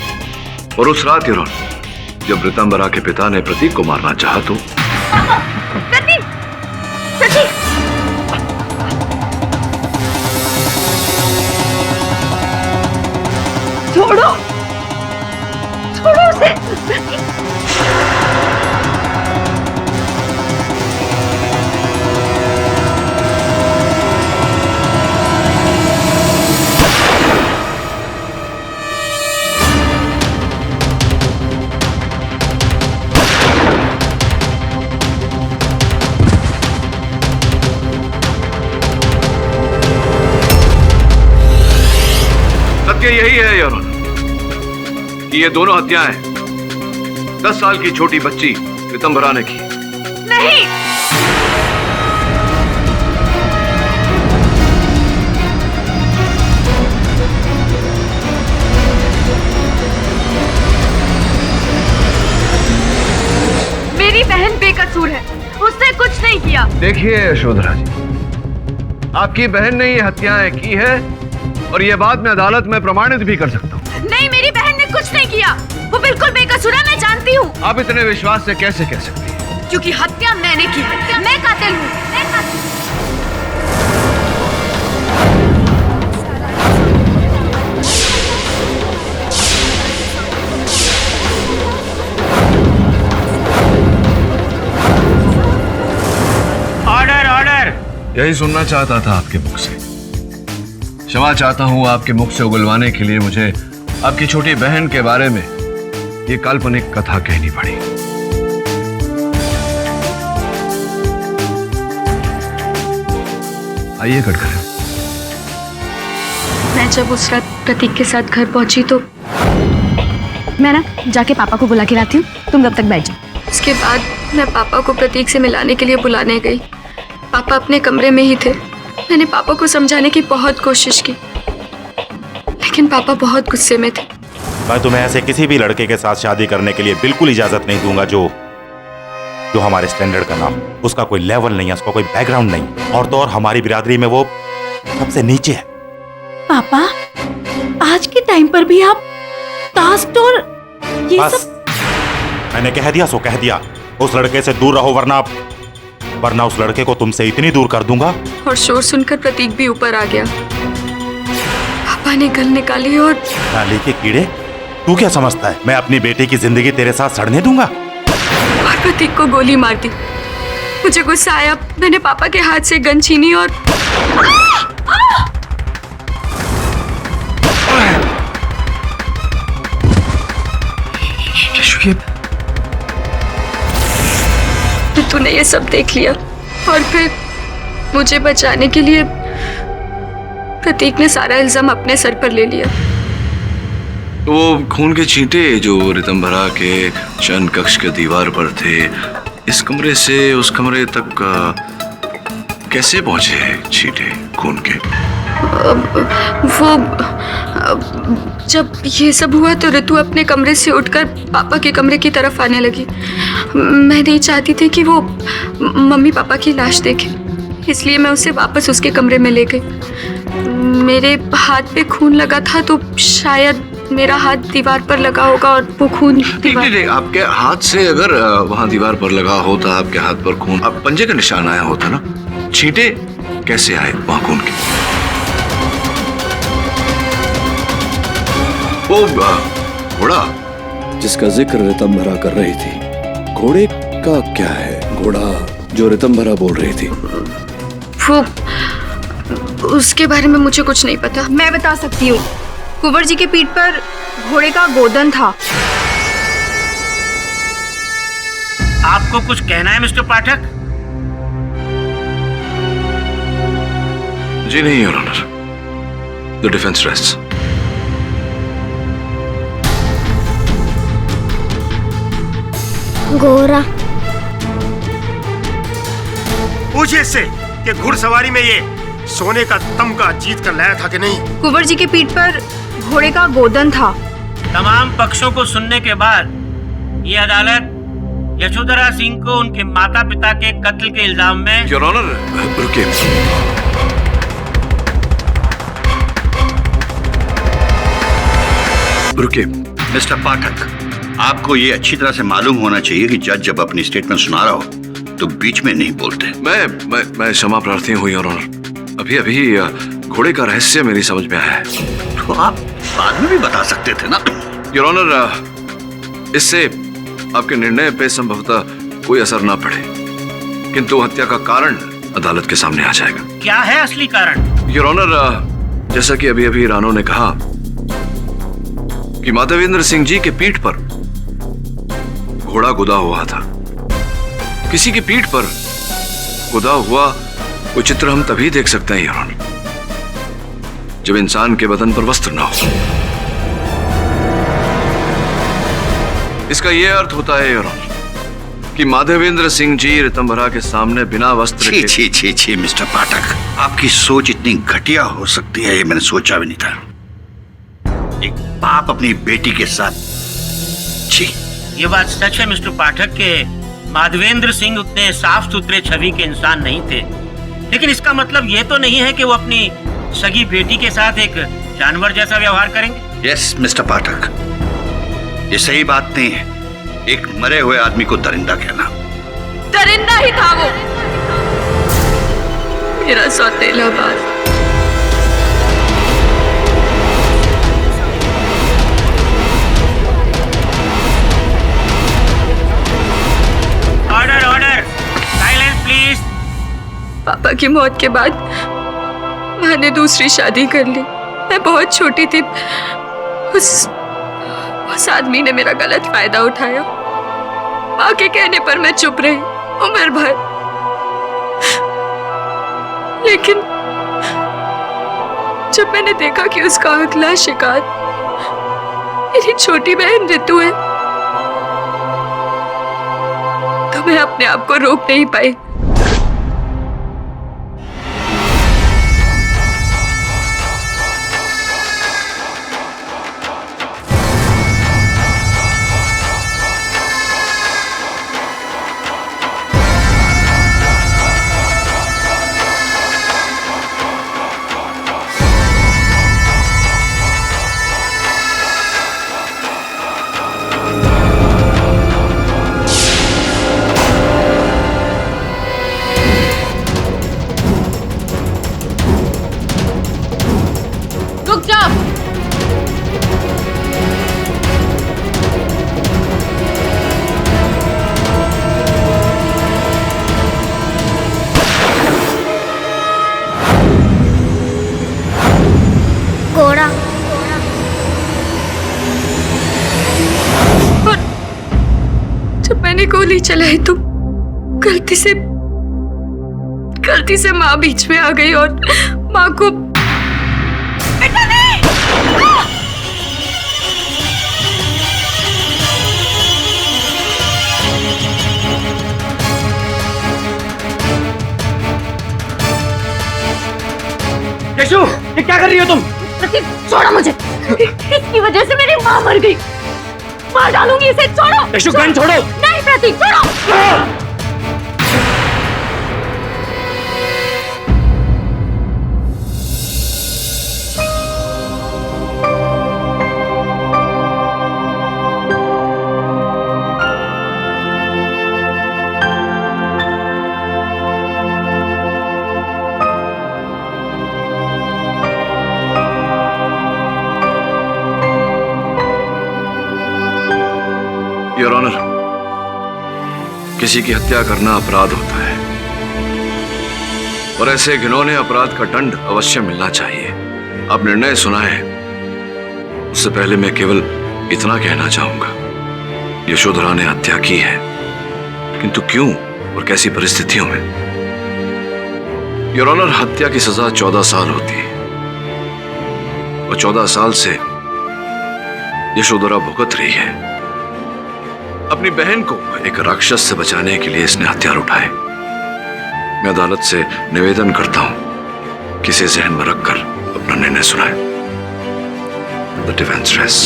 और उस रात योर ऑनर, जब रितंभरा के पिता ने प्रतीक को मारना चाहा तो प्रतीक, प्रतीक, छोड़ो, छोड़ो उसे। यही है योर ऑनर कि ये दोनों हत्याएं 10 साल की छोटी बच्ची रितंभरा ने की। नहीं, मेरी बहन बेकसूर है, उसने कुछ नहीं किया। देखिए यशोधरा जी, आपकी बहन ने ये हत्याएं की है और ये बात मैं अदालत में प्रमाणित भी कर सकता हूँ। नहीं, मेरी बहन ने कुछ नहीं किया, वो बिल्कुल बेकसूर है, मैं जानती हूँ। आप इतने विश्वास से कैसे कह सकती हैं? क्योंकि हत्या मैंने की है, मैं कातिल हूँ। Order, order. यही सुनना चाहता था आपके मुख से। क्षमा चाहता हूं आपके मुख से उगलवाने के लिए मुझे आपकी छोटी बहन के बारे में ये काल्पनिक कथा कहनी पड़ी। आइए कटघरे। मैं जब उस रात प्रतीक के साथ घर पहुंची तो मैं ना जाके पापा को बुला के लाती हूँ, तुम तब तक बैठ जाओ। उसके बाद मैं पापा को प्रतीक से मिलाने के लिए बुलाने गई। पापा अपने कमरे में ही थे। मैंने पापा को समझाने की बहुत कोशिश की, लेकिन पापा बहुत गुस्से में थे। मैं तुम्हें ऐसे किसी भी लड़के के साथ शादी करने के लिए बिल्कुल इजाजत नहीं दूंगा जो हमारे स्टैंडर्ड का नाम, उसका कोई लेवल नहीं है, उसका कोई बैकग्राउंड नहीं, और तो और हमारी बिरादरी में वो सबसे नीचे है। पापा, आज के टाइम पर भी आप कास्ट और ये बस, सब। मैंने कह दिया सो कह दिया। उस लड़के से दूर रहो, वरना उस लड़के को तुमसे इतनी दूर कर दूंगा। और शोर सुनकर प्रतीक भी ऊपर आ गया। पापा ने गल निकाली और नाली के कीड़े, तू क्या समझता है मैं अपनी बेटी की जिंदगी तेरे साथ सड़ने दूंगा? और प्रतीक को गोली मार दी। मुझे गुस्सा आया, मैंने पापा के हाथ से गन छीनी और तूने ये सब देख लिया और फिर मुझे बचाने के लिए प्रतीक ने सारा इल्जाम अपने सर पर ले लिया। वो खून के छींटे जो रितंभरा के शयन कक्ष के दीवार पर थे, इस कमरे से उस कमरे तक कैसे पहुंचे छींटे खून के? जब ये सब हुआ तो ऋतु अपने कमरे से उठकर पापा के कमरे की तरफ आने लगी। मैं नहीं चाहती थी कि वो मम्मी पापा की लाश देखे, इसलिए मैं उसे वापस उसके कमरे में ले गई। मेरे हाथ पे खून लगा था तो शायद मेरा हाथ दीवार पर लगा होगा और वो खून नहीं, आपके हाथ से अगर वहां दीवार पर लगा होता, आपके हाथ पर खून, आप पंजे का निशान आया होता ना, छींटे कैसे आए वहां खून के? वो घोड़ा जिसका जिक्र रितंभरा कर रही थी, घोड़े का क्या है? घोड़ा जो रितंभरा बोल रही थी, वो उसके बारे में मुझे कुछ नहीं पता। मैं बता सकती हूँ। कुंवर जी के पीठ पर घोड़े का गोदन था। आपको कुछ कहना है मिस्टर पाठक? जी नहीं your honour, the defence rests. गोरा, पूछिए इससे कि घुड़सवारी में ये सोने का तमगा जीत कर लाया था कि नहीं। कुंवर जी की पीठ पर घोड़े का गोदन था। तमाम पक्षों को सुनने के बाद ये अदालत यशोधरा सिंह को उनके माता पिता के कत्ल के इल्जाम में। योर ऑनर, रुकिए। रुकिए मिस्टर पाठक, आपको ये अच्छी तरह से मालूम होना चाहिए कि जज जब अपनी स्टेटमेंट सुना रहा हो तो बीच में नहीं बोलते। मैं क्षमा प्रार्थी हूँ योर ऑनर। अभी अभी घोड़े का रहस्य मेरी समझ में आया है। तो आप बाद में भी बता सकते थे ना। योर ऑनर, इससे आपके निर्णय पे संभवतः कोई असर ना पड़े, किंतु हत्या का कारण अदालत के सामने आ जाएगा। क्या है असली कारण? योर ऑनर, जैसा कि अभी अभी रानो ने कहा कि माधवेंद्र सिंह जी के पीठ पर घोड़ा गुदा हुआ था। किसी की पीठ पर गुदा हुआ वो चित्र हम तभी देख सकते हैं योर ऑनर, जब इंसान के बदन पर वस्त्र ना हो। इसका यह अर्थ होता है योर ऑनर कि माधवेंद्र सिंह जी ऋतंभरा के सामने बिना वस्त्र के। छी मिस्टर पाठक, आपकी सोच इतनी घटिया हो सकती है ये मैंने सोचा भी नहीं था। एक बाप अपनी बेटी के साथ। छी। ये बात सच है मिस्टर पाठक के माधवेंद्र सिंह उतने साफ सुथरे छवि के इंसान नहीं थे, लेकिन इसका मतलब ये तो नहीं है कि वो अपनी सगी बेटी के साथ एक जानवर जैसा व्यवहार करेंगे। यस मिस्टर पाठक, ये सही बात नहीं है एक मरे हुए आदमी को दरिंदा कहना। दरिंदा ही था वो, मेरा सौतेला बाप। Order order, silence please. पापा की मौत के बाद माँ ने दूसरी शादी कर ली। मैं बहुत छोटी थी। उस आदमी ने मेरा गलत फायदा उठाया। माँ के कहने पर मैं चुप रही उम्र भर, लेकिन जब मैंने देखा कि उसका अगला शिकार मेरी छोटी बहन रितु है, तो मैं अपने आप को रोक नहीं पाई। घोड़ा, और जब मैंने गोली चलाई तो गलती से माँ बीच में आ गई और माँ को यशु, ये क्या कर रही हो तुम? प्रतीक, छोड़ो मुझे। इसकी वजह से मेरी माँ मर गई। मार डालूंगी इसे, छोड़ो। यशु, गन छोड़ो। नहीं प्रतीक, छोड़ो। योर ऑनर, किसी की हत्या करना अपराध होता है और ऐसे घिनौने अपराध का दंड अवश्य मिलना चाहिए। आप निर्णय सुनाएं, उससे पहले मैं केवल इतना कहना चाहूंगा, यशोधरा ने हत्या की है, किंतु क्यों और कैसी परिस्थितियों में? योर ऑनर, हत्या की सजा 14 साल होती है और 14 साल से यशोधरा भुगत रही है। अपनी बहन को एक राक्षस से बचाने के लिए इसने हथियार उठाए। मैं अदालत से निवेदन करता हूं कि इसे जहन में रखकर अपना निर्णय सुनाए। The defence rests.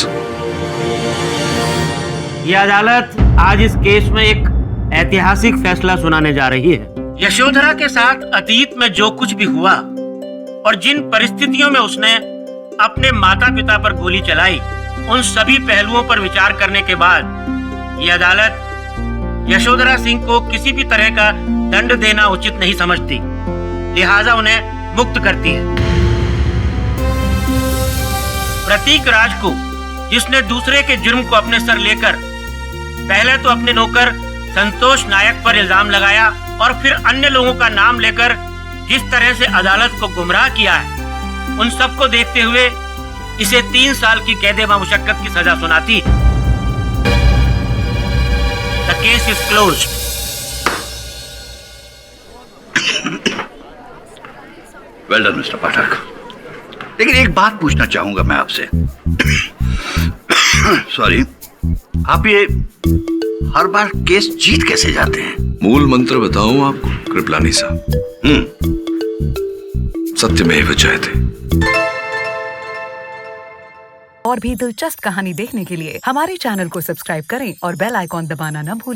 यह अदालत आज इस केस में एक ऐतिहासिक फैसला सुनाने जा रही है। यशोधरा के साथ अतीत में जो कुछ भी हुआ और जिन परिस्थितियों में उसने अपने माता पिता पर गोली चलाई, उन सभी पहलुओं पर विचार करने के बाद यह अदालत यशोधरा सिंह को किसी भी तरह का दंड देना उचित नहीं समझती, लिहाजा उन्हें मुक्त करती है। प्रतीक राज को, जिसने दूसरे के जुर्म को अपने सर लेकर पहले तो अपने नौकर संतोष नायक पर इल्जाम लगाया और फिर अन्य लोगों का नाम लेकर जिस तरह से अदालत को गुमराह किया है, उन सबको देखते हुए इसे 3 साल की कैद मुशक्कत की सजा सुनाती। The case is closed. Well done mister Pathak. लेकिन एक बात पूछना चाहूंगा मैं आपसे। सॉरी, आप ये हर बार केस जीत कैसे जाते हैं? मूल मंत्र बताऊं आपको कृपलानी साहब? सत्यमेव जयते। और भी दिलचस्प कहानी देखने के लिए हमारे चैनल को सब्सक्राइब करें और बेल आइकॉन दबाना न भूलें।